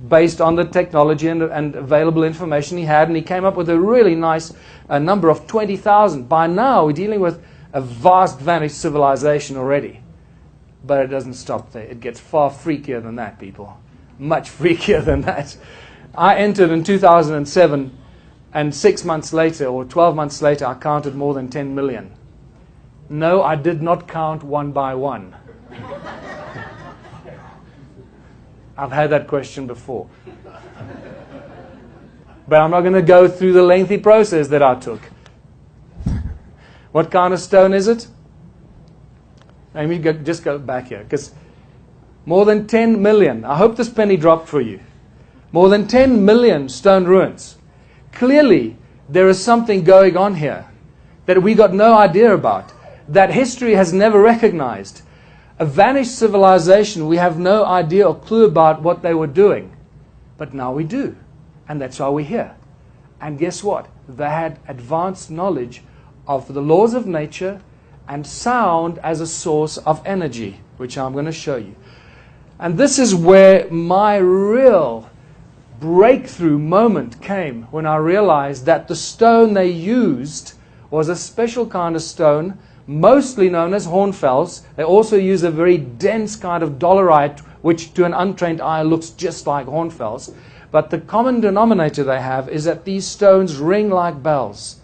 based on the technology and available information he had, and he came up with a really nice number of 20,000. By now, we're dealing with a vast vanished civilization already. But it doesn't stop there. It gets far freakier than that, people. Much freakier than that. I entered in 2007, and 6 months later, or 12 months later, I counted more than 10 million. No, I did not count one by one. I've had that question before. But I'm not going to go through the lengthy process that I took. What kind of stone is it? Let me just go back here, because more than 10 million. I hope this penny dropped for you. More than 10 million stone ruins. Clearly, there is something going on here that we got no idea about, that history has never recognized. A vanished civilization, we have no idea or clue about what they were doing. But now we do. And that's why we're here. And guess what? They had advanced knowledge of the laws of nature and sound as a source of energy, which I'm going to show you. And this is where my real breakthrough moment came, when I realized that the stone they used was a special kind of stone, mostly known as hornfels. They also use a very dense kind of dolerite, which to an untrained eye looks just like hornfels. But the common denominator they have is that these stones ring like bells.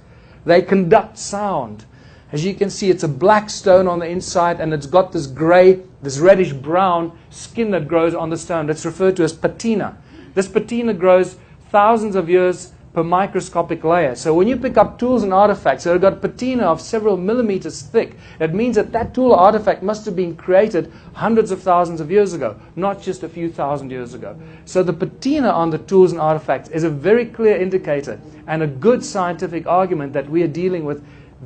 They conduct sound. As you can see, it's a black stone on the inside, and it's got this grey, this reddish-brown skin that grows on the stone. That's referred to as patina. This patina grows thousands of years per microscopic layer. So when you pick up tools and artifacts that have got patina of several millimeters thick, it means that that tool or artifact must have been created hundreds of thousands of years ago, not just a few thousand years ago. So the patina on the tools and artifacts is a very clear indicator and a good scientific argument that we are dealing with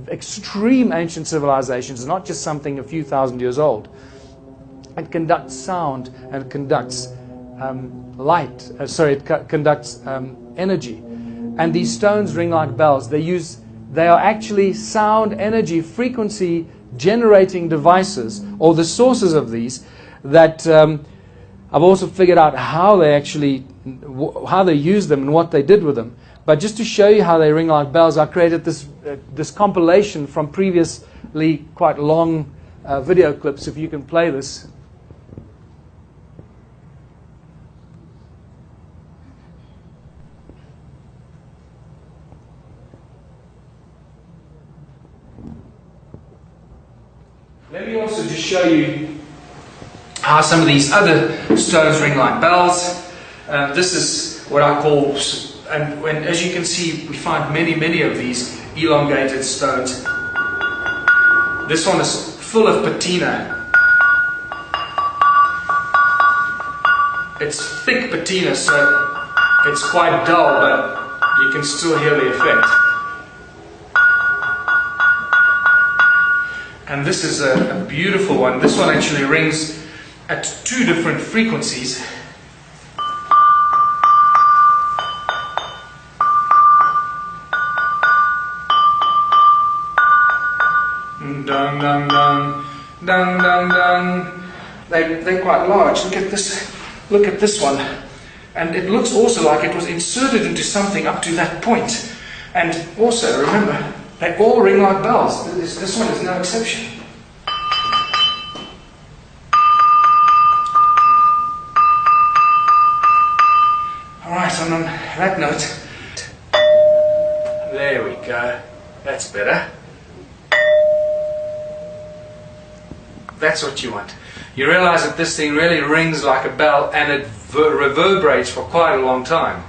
extreme ancient civilizations, not just something a few thousand years old. It conducts sound and it conducts conducts energy. And these stones ring like bells. They are actually sound energy frequency generating devices, or the sources of these, that I've also figured out how they use them and what they did with them. But just to show you how they ring like bells, I created this compilation from previously quite long video clips. If you can play this. Let me also just show you how some of these other stones ring like bells. This is what I call, as you can see, we find many of these elongated stones. This one is full of patina. It's thick patina, so it's quite dull, but you can still hear the effect. And this is a beautiful one. This one actually rings at 2 different frequencies. Dun dun dun, dun dun dun. They're quite large. Look at this. Look at this one. And it looks also like it was inserted into something up to that point. And also, remember, they all ring like bells. This one is no exception. Alright, and on that note, there we go. That's better. That's what you want. You realize that this thing really rings like a bell, and it reverberates for quite a long time.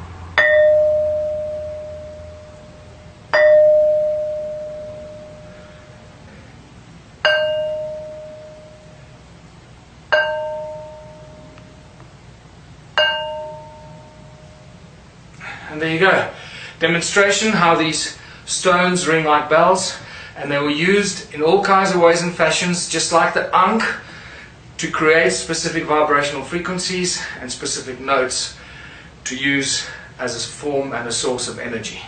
And there you go. Demonstration how these stones ring like bells, and they were used in all kinds of ways and fashions, just like the ankh, to create specific vibrational frequencies and specific notes to use as a form and a source of energy.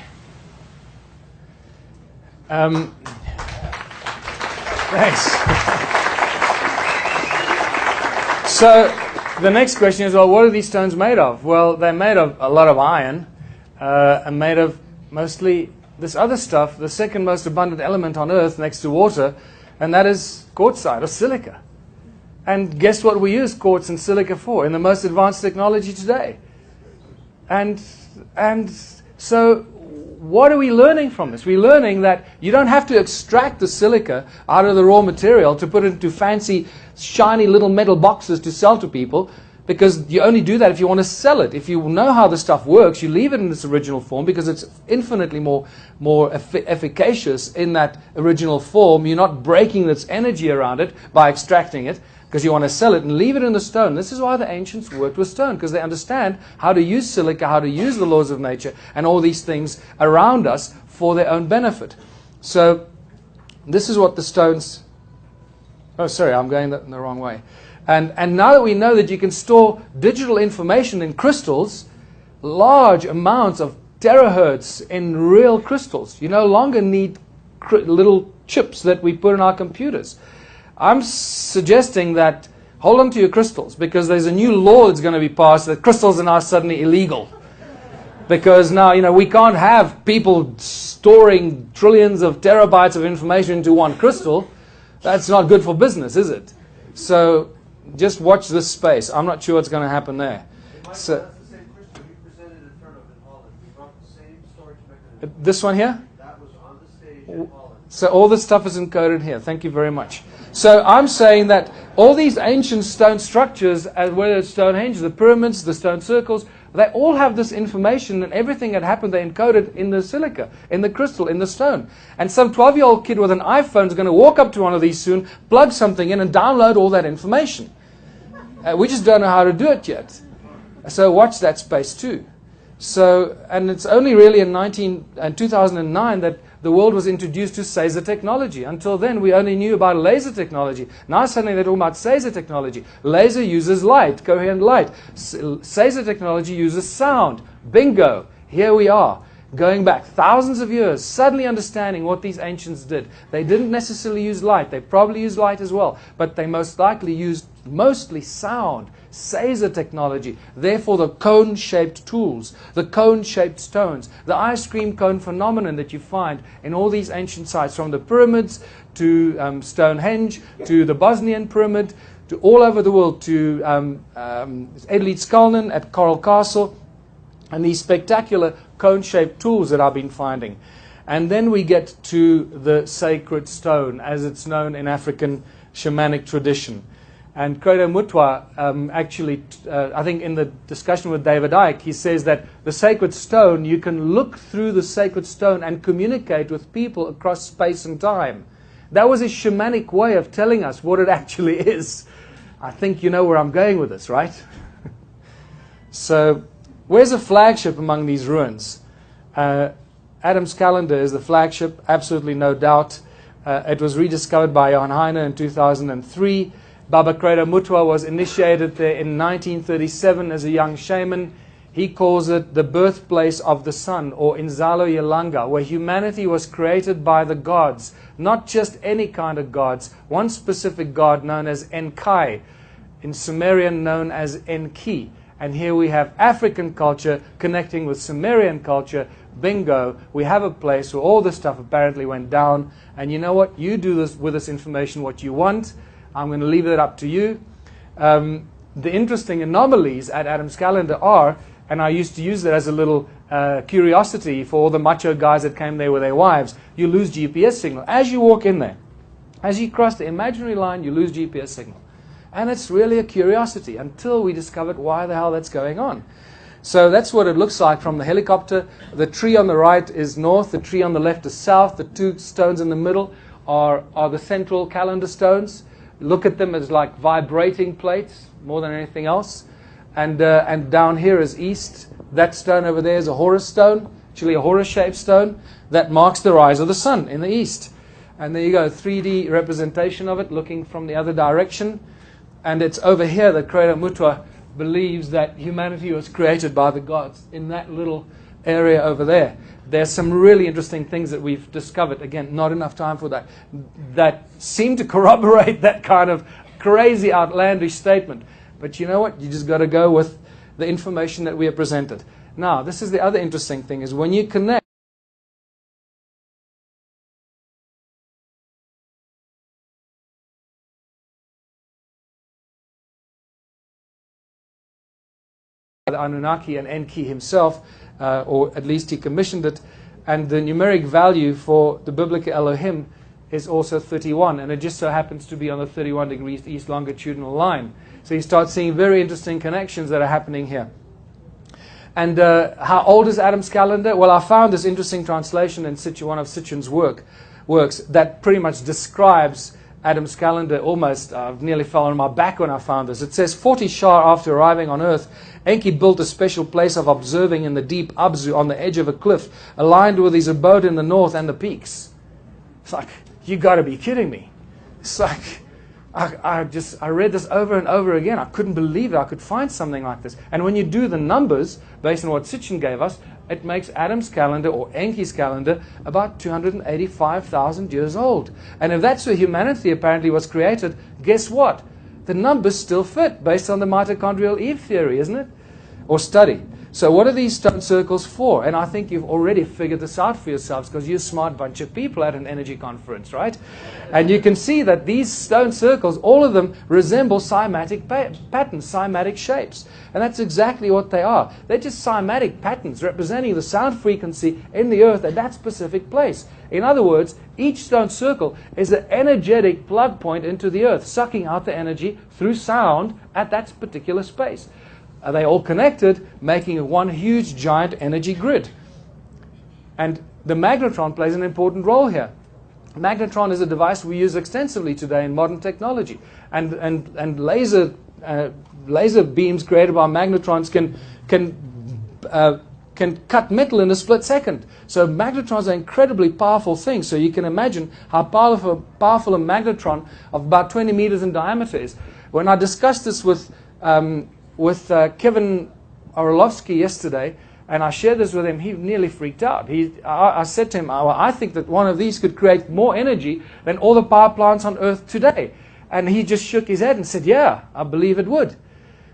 Thanks. So the next question is, well, what are these stones made of? Well, they're made of a lot of iron, and made of mostly this other stuff, the second most abundant element on Earth next to water, and that is quartzite or silica. And guess what we use quartz and silica for in the most advanced technology today? And so what are we learning from this? We're learning that you don't have to extract the silica out of the raw material to put it into fancy, shiny little metal boxes to sell to people, because you only do that if you want to sell it. If you know how the stuff works, you leave it in its original form because it's infinitely more efficacious in that original form. You're not breaking its energy around it by extracting it, because you want to sell it, and leave it in the stone. This is why the ancients worked with stone, because they understand how to use silica, how to use the laws of nature, and all these things around us for their own benefit. So this is what the stones... Oh, sorry, I'm going the wrong way. And now that we know that you can store digital information in crystals, large amounts of terahertz in real crystals, you no longer need little chips that we put in our computers. I'm suggesting that hold on to your crystals, because there's a new law that's going to be passed that crystals are now suddenly illegal. Because now, we can't have people storing trillions of terabytes of information into one crystal. That's not good for business, is it? So just watch this space. I'm not sure what's going to happen there. So, That's the same crystal you presented This one here? That was on the stage in Holland. So all this stuff is encoded here. Thank you very much. So I'm saying that all these ancient stone structures, whether it's Stonehenge, the pyramids, the stone circles, they all have this information, and everything that happened they encoded in the silica, in the crystal, in the stone. And some 12-year-old kid with an iPhone is going to walk up to one of these soon, plug something in and download all that information. We just don't know how to do it yet. So watch that space too. So, and it's only really in 2009 that the world was introduced to Caesar technology. Until then, we only knew about laser technology. Now suddenly they're talking about Caesar technology. Laser uses light, coherent light. Caesar technology uses sound. Bingo! Here we are, going back thousands of years, suddenly understanding what these ancients did. They didn't necessarily use light. They probably used light as well, but they most likely used mostly sound. Caesar technology, therefore the cone-shaped tools, the cone-shaped stones, the ice cream cone phenomenon that you find in all these ancient sites, from the pyramids to Stonehenge, to the Bosnian pyramid, to all over the world, to Edlitz at Coral Castle, and these spectacular cone-shaped tools that I've been finding. And then we get to the sacred stone, as it's known in African shamanic tradition. And Credo Mutwa, actually, I think in the discussion with David Icke, he says that the sacred stone, you can look through the sacred stone and communicate with people across space and time. That was a shamanic way of telling us what it actually is. I think you know where I'm going with this, right? So, where's a flagship among these ruins? Adam's Calendar is the flagship, absolutely no doubt. It was rediscovered by Johan Heine in 2003. Baba Credo Mutwa was initiated there in 1937 as a young shaman. He calls it the birthplace of the sun, or Inzalo Yelanga, where humanity was created by the gods, not just any kind of gods, one specific god known as Enkai, in Sumerian known as Enki. And here we have African culture connecting with Sumerian culture. Bingo, we have a place where all this stuff apparently went down. And you know what? You do this with this information what you want. I'm going to leave it up to you. The interesting anomalies at Adam's Calendar are, and I used to use that as a little curiosity for all the macho guys that came there with their wives, you lose GPS signal. As you walk in there, as you cross the imaginary line, you lose GPS signal. And it's really a curiosity until we discovered why the hell that's going on. So that's what it looks like from the helicopter. The tree on the right is north, the tree on the left is south. The two stones in the middle are the central calendar stones. Look at them as like vibrating plates more than anything else. And down here is east. That stone over there is a Horus stone, actually a Horus-shaped stone that marks the rise of the sun in the east. And there you go, 3D representation of it looking from the other direction. And it's over here that Credo Mutwa believes that humanity was created by the gods, in that little area over there. There's some really interesting things that we've discovered. Again, not enough time for that. That seem to corroborate that kind of crazy, outlandish statement. But you know what? You just got to go with the information that we are presented. Now, this is the other interesting thing, is when you connect the Anunnaki and Enki himself, or at least he commissioned it, and the numeric value for the biblical Elohim is also 31, and it just so happens to be on the 31 degrees east longitudinal line. So you start seeing very interesting connections that are happening here. And how old is Adam's Calendar? Well, I found this interesting translation in one of Sitchin's works that pretty much describes Adam's Calendar almost. I've nearly fell on my back when I found this. It says, 40 Shar after arriving on Earth, Enki built a special place of observing in the deep Abzu on the edge of a cliff, aligned with his abode in the north and the peaks. It's like, you got to be kidding me. It's like, I read this over and over again. I couldn't believe it. I could find something like this. And when you do the numbers, based on what Sitchin gave us, it makes Adam's Calendar, or Enki's calendar, about 285,000 years old. And if that's where humanity apparently was created, guess what? The numbers still fit, based on the mitochondrial Eve theory, isn't it? Or study. So what are these stone circles for? And I think you've already figured this out for yourselves because you're a smart bunch of people at an energy conference, right? And you can see that these stone circles, all of them resemble cymatic patterns, cymatic shapes. And that's exactly what they are. They're just cymatic patterns representing the sound frequency in the earth at that specific place. In other words, each stone circle is an energetic plug point into the earth, sucking out the energy through sound at that particular space. Are they all connected, making one huge giant energy grid? And the magnetron plays an important role here. Magnetron is a device we use extensively today in modern technology. And laser beams created by magnetrons can cut metal in a split second. So magnetrons are incredibly powerful things. So you can imagine how powerful a magnetron of about 20 meters in diameter is. When I discussed this with Kevin Orlovsky yesterday, and I shared this with him, he nearly freaked out. I said to him, I think that one of these could create more energy than all the power plants on Earth today. And he just shook his head and said, yeah, I believe it would.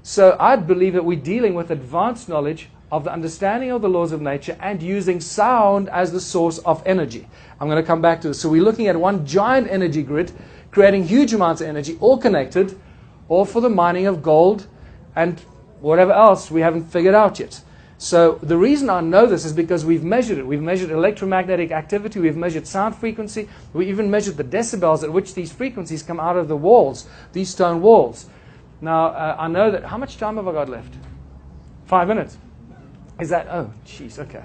So I believe that we're dealing with advanced knowledge of the understanding of the laws of nature and using sound as the source of energy. I'm going to come back to this. So we're looking at one giant energy grid, creating huge amounts of energy, all connected, all for the mining of gold and whatever else we haven't figured out yet. So the reason I know this is because we've measured it. We've measured electromagnetic activity. We've measured sound frequency. We even measured the decibels at which these frequencies come out of the walls, these stone walls. Now, I know that... How much time have I got left? 5 minutes. Is that... Oh, jeez, okay.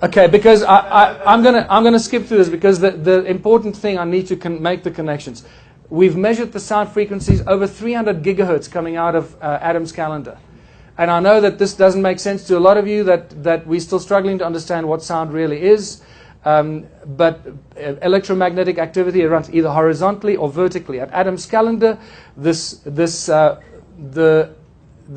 Okay, because I'm gonna skip through this because the important thing, I need to make the connections. We've measured the sound frequencies over 300 gigahertz coming out of Adam's calendar. And I know that this doesn't make sense to a lot of you, that we're still struggling to understand what sound really is. But electromagnetic activity, it runs either horizontally or vertically. At Adam's calendar, the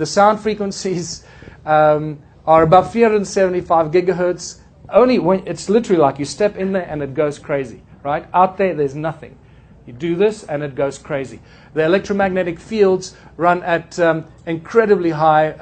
sound frequencies are about 375 gigahertz. Only when it's literally like you step in there and it goes crazy, right? Out there's nothing. You do this and it goes crazy. The electromagnetic fields run at incredibly high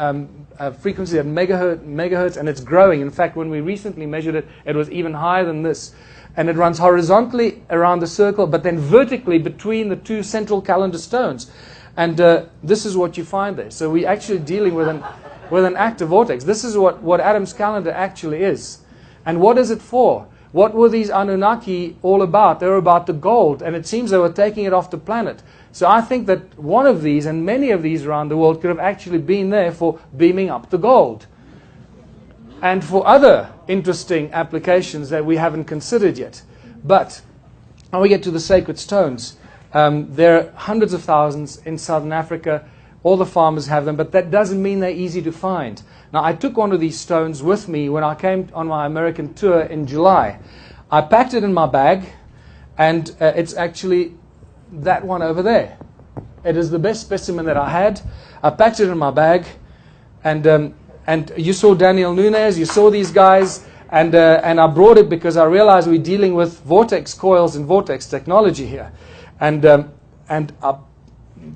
frequency at megahertz, and it's growing. In fact, when we recently measured it, it was even higher than this. And it runs horizontally around the circle, but then vertically between the two central calendar stones. And this is what you find there. So we're actually dealing with an active vortex. This is what Adam's calendar actually is. And what is it for? What were these Anunnaki all about? They were about the gold, and it seems they were taking it off the planet. So I think that one of these, and many of these around the world, could have actually been there for beaming up the gold. And for other interesting applications that we haven't considered yet. But when we get to the sacred stones, there are hundreds of thousands in Southern Africa. All the farmers have them, but that doesn't mean they're easy to find. Now, I took one of these stones with me when I came on my American tour in July. I packed it in my bag, and it's actually that one over there. It is the best specimen that I had. I packed it in my bag, and you saw Daniel Nunes, you saw these guys, and I brought it because I realized we're dealing with vortex coils and vortex technology here.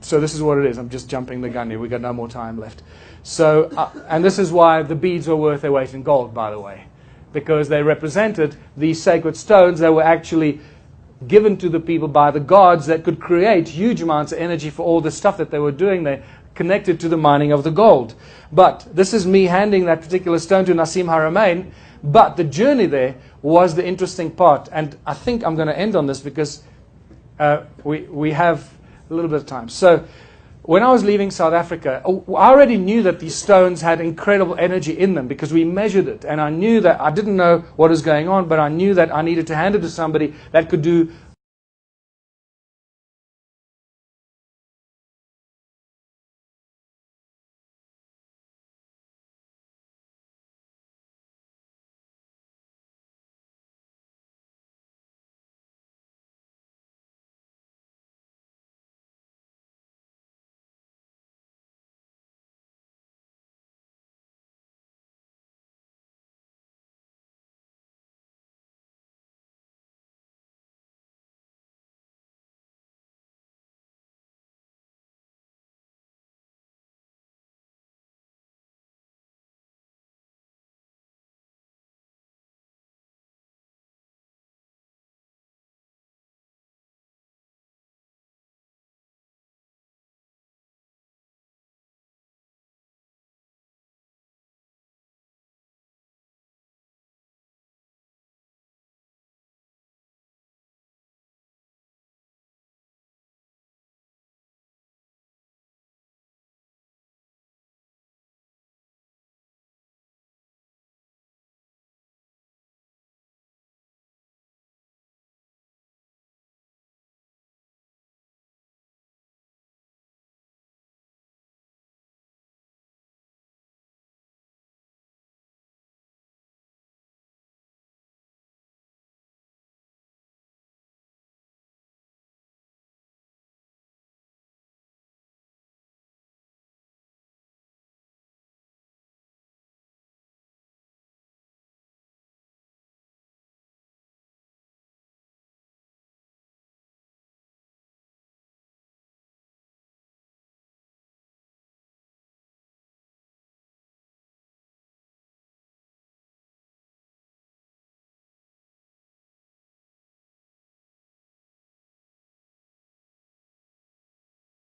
So this is what it is. I'm just jumping the gun here. We've got no more time left. So, and this is why the beads were worth their weight in gold, by the way, because they represented these sacred stones that were actually given to the people by the gods that could create huge amounts of energy for all the stuff that they were doing there, connected to the mining of the gold. But this is me handing that particular stone to Nassim Haramein. But the journey there was the interesting part. And I think I'm going to end on this because we have a little bit of time. So when I was leaving South Africa, I already knew that these stones had incredible energy in them because we measured it. And I knew that I didn't know what was going on, but I knew that I needed to hand it to somebody that could do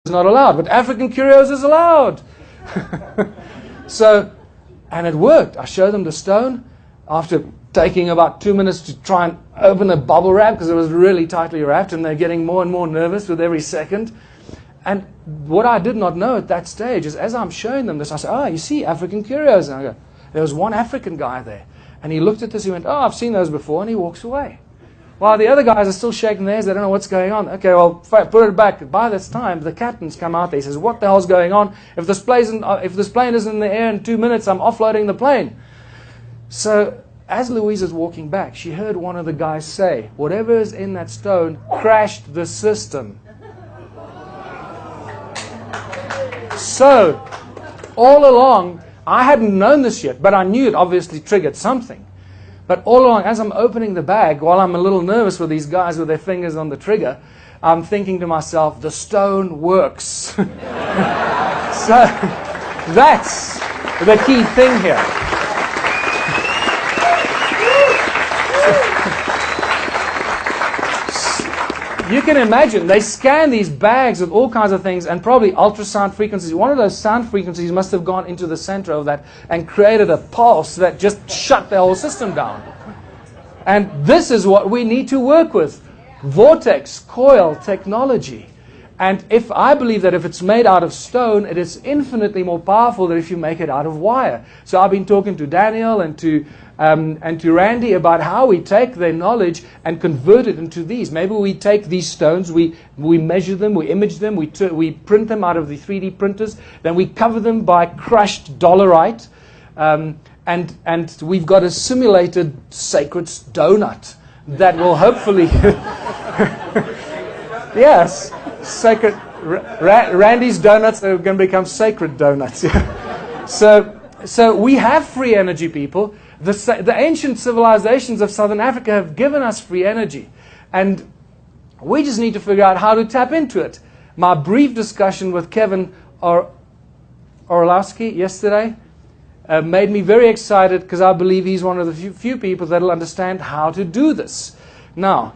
not allowed, but African curios is allowed. So, and it worked. I showed them the stone after taking about 2 minutes to try and open a bubble wrap because it was really tightly wrapped, and they're getting more and more nervous with every second. And what I did not know at that stage is, as I'm showing them this, I said, you see African curios. And I go, there was one African guy there. And he looked at this, he went, I've seen those before, and he walks away. While the other guys are still shaking their heads, they don't know what's going on. Okay, well, put it back. By this time, the captain's come out there. He says, what the hell's going on? If this plane isn't in the air in 2 minutes, I'm offloading the plane. So, as Louise is walking back, she heard one of the guys say, whatever is in that stone crashed the system. So, all along, I hadn't known this yet, but I knew it obviously triggered something. But all along, as I'm opening the bag, while I'm a little nervous with these guys with their fingers on the trigger, I'm thinking to myself, the stone works. So, that's the key thing here. You can imagine, they scan these bags with all kinds of things and probably ultrasound frequencies. One of those sound frequencies must have gone into the center of that and created a pulse that just shut the whole system down. And this is what we need to work with. Vortex coil technology. And I believe that if it's made out of stone, it is infinitely more powerful than if you make it out of wire. So I've been talking to Daniel and to Randy about how we take their knowledge and convert it into these. Maybe we take these stones, we measure them, we image them, we print them out of the 3D printers, then we cover them by crushed dolerite, and we've got a simulated sacred donut that will hopefully... Yes, sacred. Randy's donuts are going to become sacred donuts. So we have free energy, people. The ancient civilizations of Southern Africa have given us free energy, and we just need to figure out how to tap into it. My brief discussion with Kevin Orlowski yesterday made me very excited because I believe he's one of the few people that will understand how to do this. Now,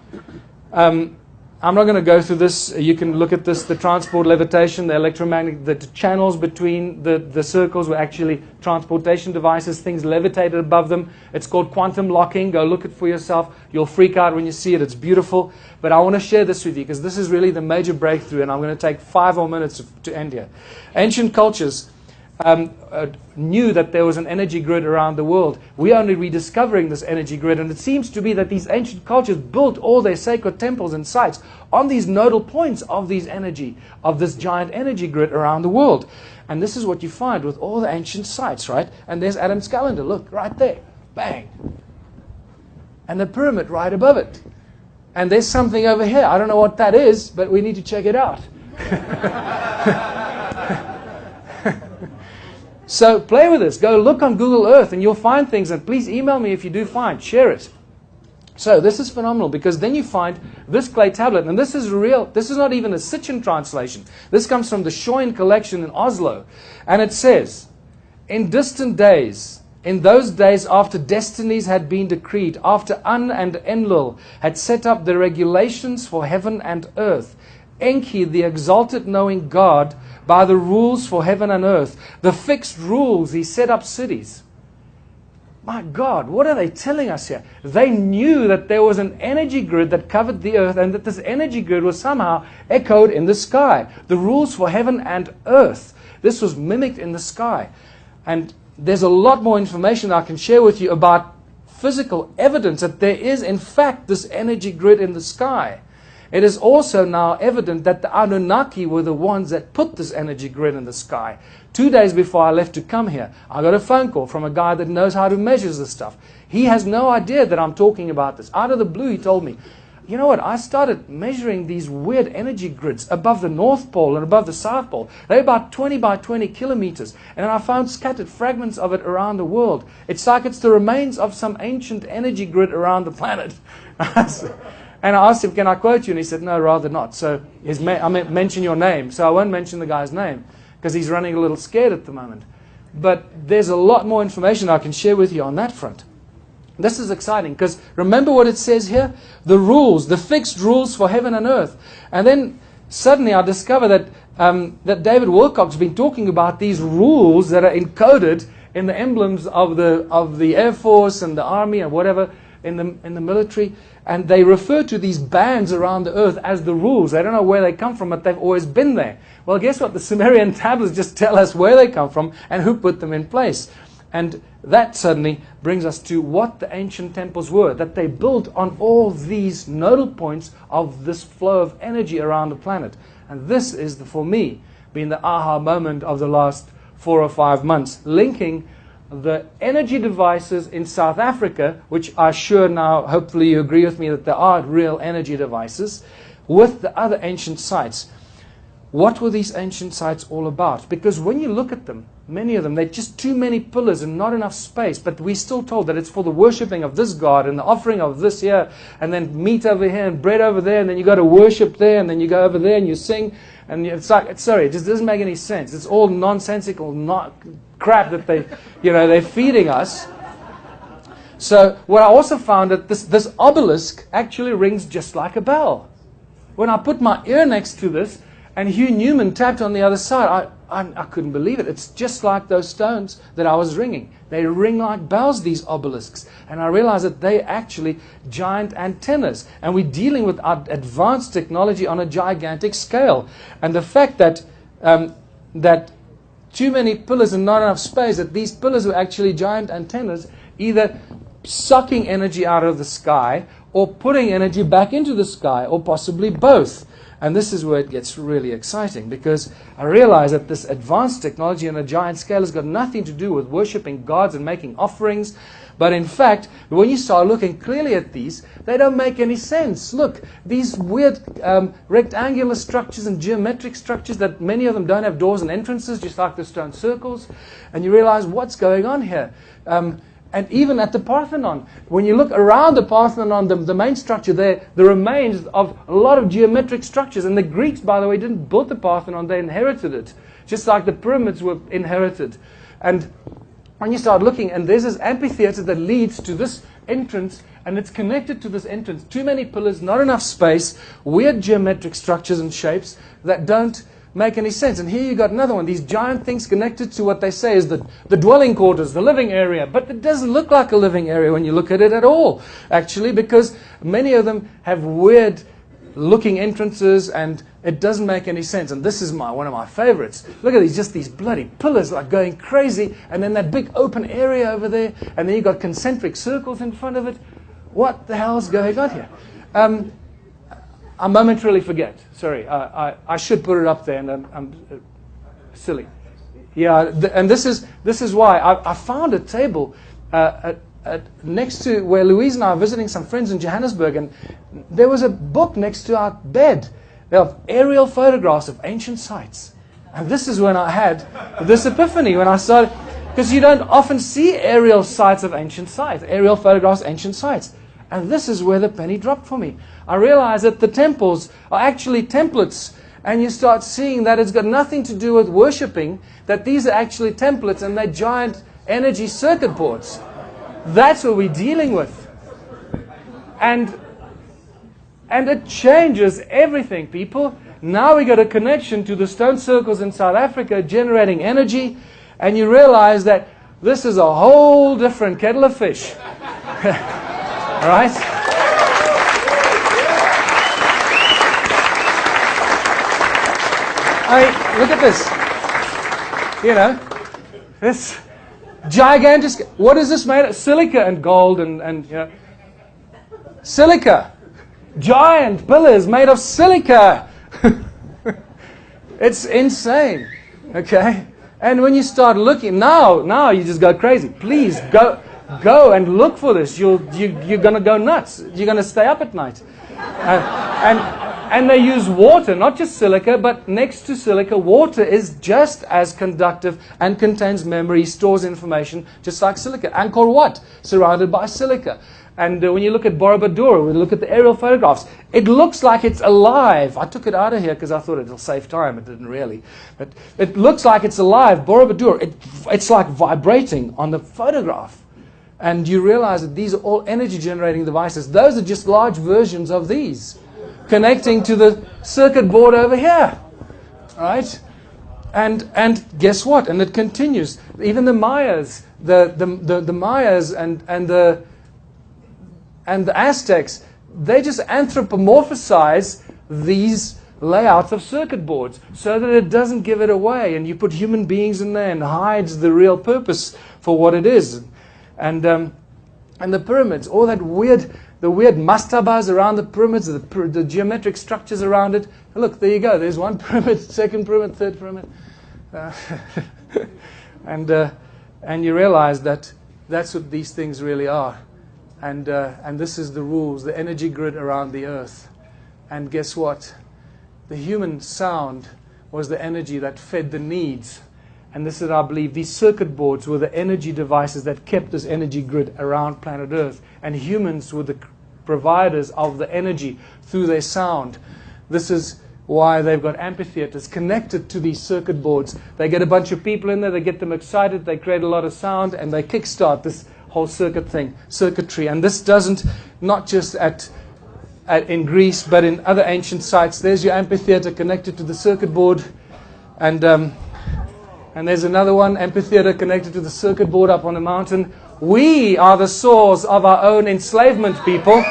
I'm not going to go through this. You can look at this, the transport, levitation, the electromagnetic, the channels between the circles were actually transportation devices, things levitated above them. It's called quantum locking. Go look it for yourself. You'll freak out when you see it. It's beautiful. But I want to share this with you because this is really the major breakthrough, and I'm going to take 5 more minutes to end here. Ancient cultures knew that there was an energy grid around the world. We're only rediscovering this energy grid, and it seems to be that these ancient cultures built all their sacred temples and sites on these nodal points of this giant energy grid around the world. And this is what you find with all the ancient sites, right? And there's Adam's calendar, look, right there, bang. And the pyramid right above it. And there's something over here, I don't know what that is, but we need to check it out. So play with this. Go look on Google Earth and you'll find things. And please email me if you do find. Share it. So this is phenomenal because then you find this clay tablet. And this is real. This is not even a Sitchin translation. This comes from the Shoin collection in Oslo. And it says, in distant days, in those days after destinies had been decreed, after An and Enlil had set up the regulations for heaven and earth, Enki, the exalted knowing God, by the rules for heaven and earth, the fixed rules, he set up cities. My God, what are they telling us here? They knew that there was an energy grid that covered the earth and that this energy grid was somehow echoed in the sky. The rules for heaven and earth. This was mimicked in the sky. And there's a lot more information I can share with you about physical evidence that there is in fact this energy grid in the sky. It is also now evident that the Anunnaki were the ones that put this energy grid in the sky. 2 days before I left to come here, I got a phone call from a guy that knows how to measure this stuff. He has no idea that I'm talking about this. Out of the blue, he told me, you know what, I started measuring these weird energy grids above the North Pole and above the South Pole. They're about 20 by 20 kilometers. And I found scattered fragments of it around the world. It's like it's the remains of some ancient energy grid around the planet. And I asked him, can I quote you? And he said, no, rather not. So I mention your name. So I won't mention the guy's name because he's running a little scared at the moment. But there's a lot more information I can share with you on that front. This is exciting because remember what it says here? The rules, the fixed rules for heaven and earth. And then suddenly I discover that that David Wilcock's been talking about these rules that are encoded in the emblems of the Air Force and the Army and whatever in the military, and they refer to these bands around the earth as the rules. They don't know where they come from, but they've always been there. Well, guess what? The Sumerian tablets just tell us where they come from and who put them in place. And that suddenly brings us to what the ancient temples were, that they built on all these nodal points of this flow of energy around the planet. And this is, for me, been the aha moment of the last 4 or 5 months, linking the energy devices in South Africa, which are sure now, hopefully you agree with me that there are real energy devices, with the other ancient sites. What were these ancient sites all about? Because when you look at them, many of them, they're just too many pillars and not enough space, but we're still told that it's for the worshipping of this god and the offering of this here, and then meat over here and bread over there, and then you go to worship there, and then you go over there and you sing, and it's like, sorry, it just doesn't make any sense. It's all nonsensical, crap that they're feeding us. So what I also found that this obelisk actually rings just like a bell. When I put my ear next to this, and Hugh Newman tapped on the other side, I couldn't believe it. It's just like those stones that I was ringing. They ring like bells, these obelisks. And I realized that they're actually giant antennas. And we're dealing with advanced technology on a gigantic scale. And the fact that that too many pillars and not enough space, that these pillars were actually giant antennas, either sucking energy out of the sky or putting energy back into the sky, or possibly both. And this is where it gets really exciting, because I realize that this advanced technology on a giant scale has got nothing to do with worshipping gods and making offerings. But in fact, when you start looking clearly at these, they don't make any sense. Look, these weird rectangular structures and geometric structures that many of them don't have doors and entrances, just like the stone circles. And you realize what's going on here. And even at the Parthenon, when you look around the Parthenon, the main structure there, the remains of a lot of geometric structures. And the Greeks, by the way, didn't build the Parthenon, they inherited it. Just like the pyramids were inherited. And when you start looking, and there's this amphitheater that leads to this entrance, and it's connected to this entrance. Too many pillars, not enough space, weird geometric structures and shapes that don't make any sense. And here you got another one, these giant things connected to what they say is the dwelling quarters, the living area. But it doesn't look like a living area when you look at it at all, actually, because many of them have weird looking entrances and it doesn't make any sense. And this is one of my favorites. Look at these, just these bloody pillars like going crazy, and then that big open area over there, and then you got concentric circles in front of it. What the hell's going on here? I momentarily forget. Sorry, I should put it up there, and I'm silly. Yeah, and this is why I found a table next to where Louise and I are visiting some friends in Johannesburg, and there was a book next to our bed of aerial photographs of ancient sites. And this is when I had this epiphany, when I started, because you don't often see aerial sites of ancient sites, aerial photographs of ancient sites. And this is where the penny dropped for me. I realized that the temples are actually templates, and you start seeing that it's got nothing to do with worshipping, that these are actually templates and they're giant energy circuit boards. That's what we're dealing with. And it changes everything, people. Now we got a connection to the stone circles in South Africa generating energy, and you realize that this is a whole different kettle of fish. Right? Look at this. You know, this gigantic. What is this made of? Silica and gold and you know, silica. Giant pillars made of silica. It's insane. Okay? And when you start looking, now you just go crazy. Please go and look for this. You're going to go nuts. You're going to stay up at night. And they use water, not just silica, but next to silica, water is just as conductive and contains memory, stores information, just like silica. Angkor Wat, surrounded by silica. And when you look at Borobudur, when you look at the aerial photographs, it looks like it's alive. I took it out of here because I thought it'll save time. It didn't really. But it looks like it's alive. Borobudur, it's like vibrating on the photograph. And you realize that these are all energy generating devices. Those are just large versions of these, connecting to the circuit board over here. right? And guess what? And it continues. Even the Mayas, the Mayas and the Aztecs, they just anthropomorphize these layouts of circuit boards so that it doesn't give it away, and you put human beings in there and hides the real purpose for what it is. And the pyramids, all that the weird mastabas around the pyramids, the geometric structures around it. Look, there you go. There's one pyramid, second pyramid, third pyramid. And you realize that that's what these things really are. And this is the rules, the energy grid around the earth. And guess what? The human sound was the energy that fed the needs. And this is, I believe, these circuit boards were the energy devices that kept this energy grid around planet Earth. And humans were the providers of the energy through their sound. This is why they've got amphitheaters connected to these circuit boards. They get a bunch of people in there, they get them excited, they create a lot of sound, and they kickstart this whole circuitry. And this doesn't, not just in Greece, but in other ancient sites. There's your amphitheater connected to the circuit board. And there's another one, amphitheater connected to the circuit board up on the mountain. We are the source of our own enslavement, people.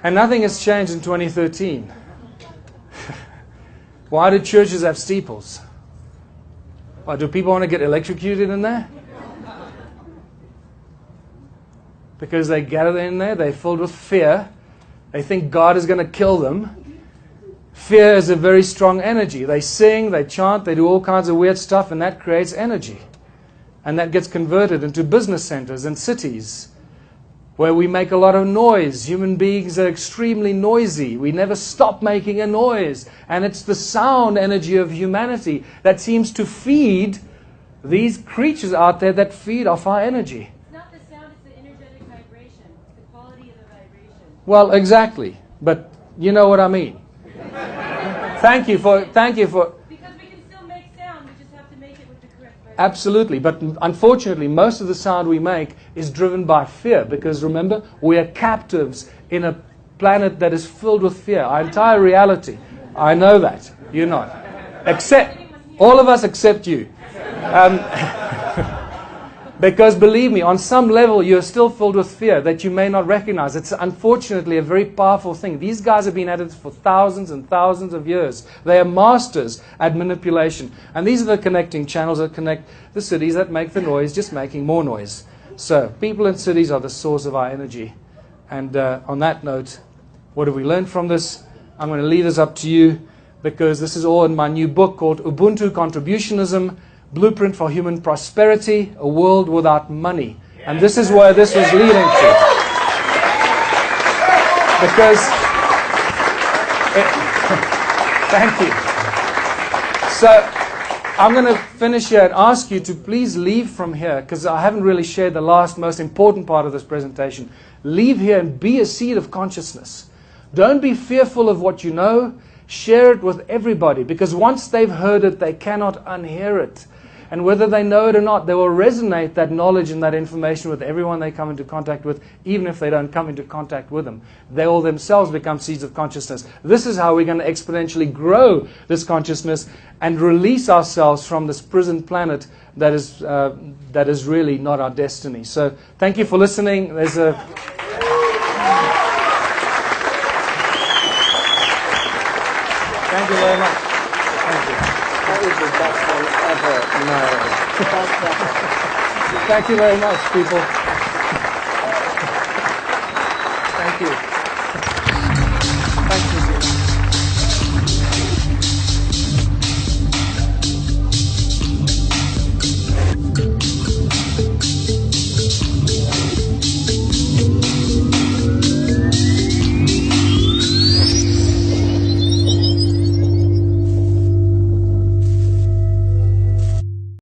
And nothing has changed in 2013. Why do churches have steeples? Why, do people want to get electrocuted in there? Because they gather in there, they're filled with fear. They think God is going to kill them. Fear is a very strong energy. They sing, they chant, they do all kinds of weird stuff, and that creates energy. And that gets converted into business centers and cities where we make a lot of noise. Human beings are extremely noisy. We never stop making a noise. And it's the sound energy of humanity that seems to feed these creatures out there that feed off our energy. It's not the sound, it's the energetic vibration. It's the quality of the vibration. Well, exactly. But you know what I mean. Thank you for... Because we can still make sound, we just have to make it with the correct vibration. Absolutely. But unfortunately, most of the sound we make is driven by fear. Because remember, we are captives in a planet that is filled with fear. Our entire reality. I know that. You're not. All of us except you. Because believe me, on some level, you're still filled with fear that you may not recognize. It's unfortunately a very powerful thing. These guys have been at it for thousands and thousands of years. They are masters at manipulation. And these are the connecting channels that connect the cities that make the noise, just making more noise. So, people in cities are the source of our energy. And on that note, what have we learned from this? I'm going to leave this up to you, because this is all in my new book called Ubuntu Contributionism, Blueprint for Human Prosperity, A World Without Money. And this is where this was leading to. Because, thank you. So, I'm going to finish here and ask you to please leave from here, because I haven't really shared the last, most important part of this presentation. Leave here and be a seed of consciousness. Don't be fearful of what you know. Share it with everybody, because once they've heard it, they cannot unhear it. And whether they know it or not, they will resonate that knowledge and that information with everyone they come into contact with, even if they don't come into contact with them. They will themselves become seeds of consciousness. This is how we're going to exponentially grow this consciousness and release ourselves from this prison planet that is really not our destiny. So thank you for listening. There's a... Thank you very much. Thank you. That was the best one ever. No. Thank you very much, people. Thank you.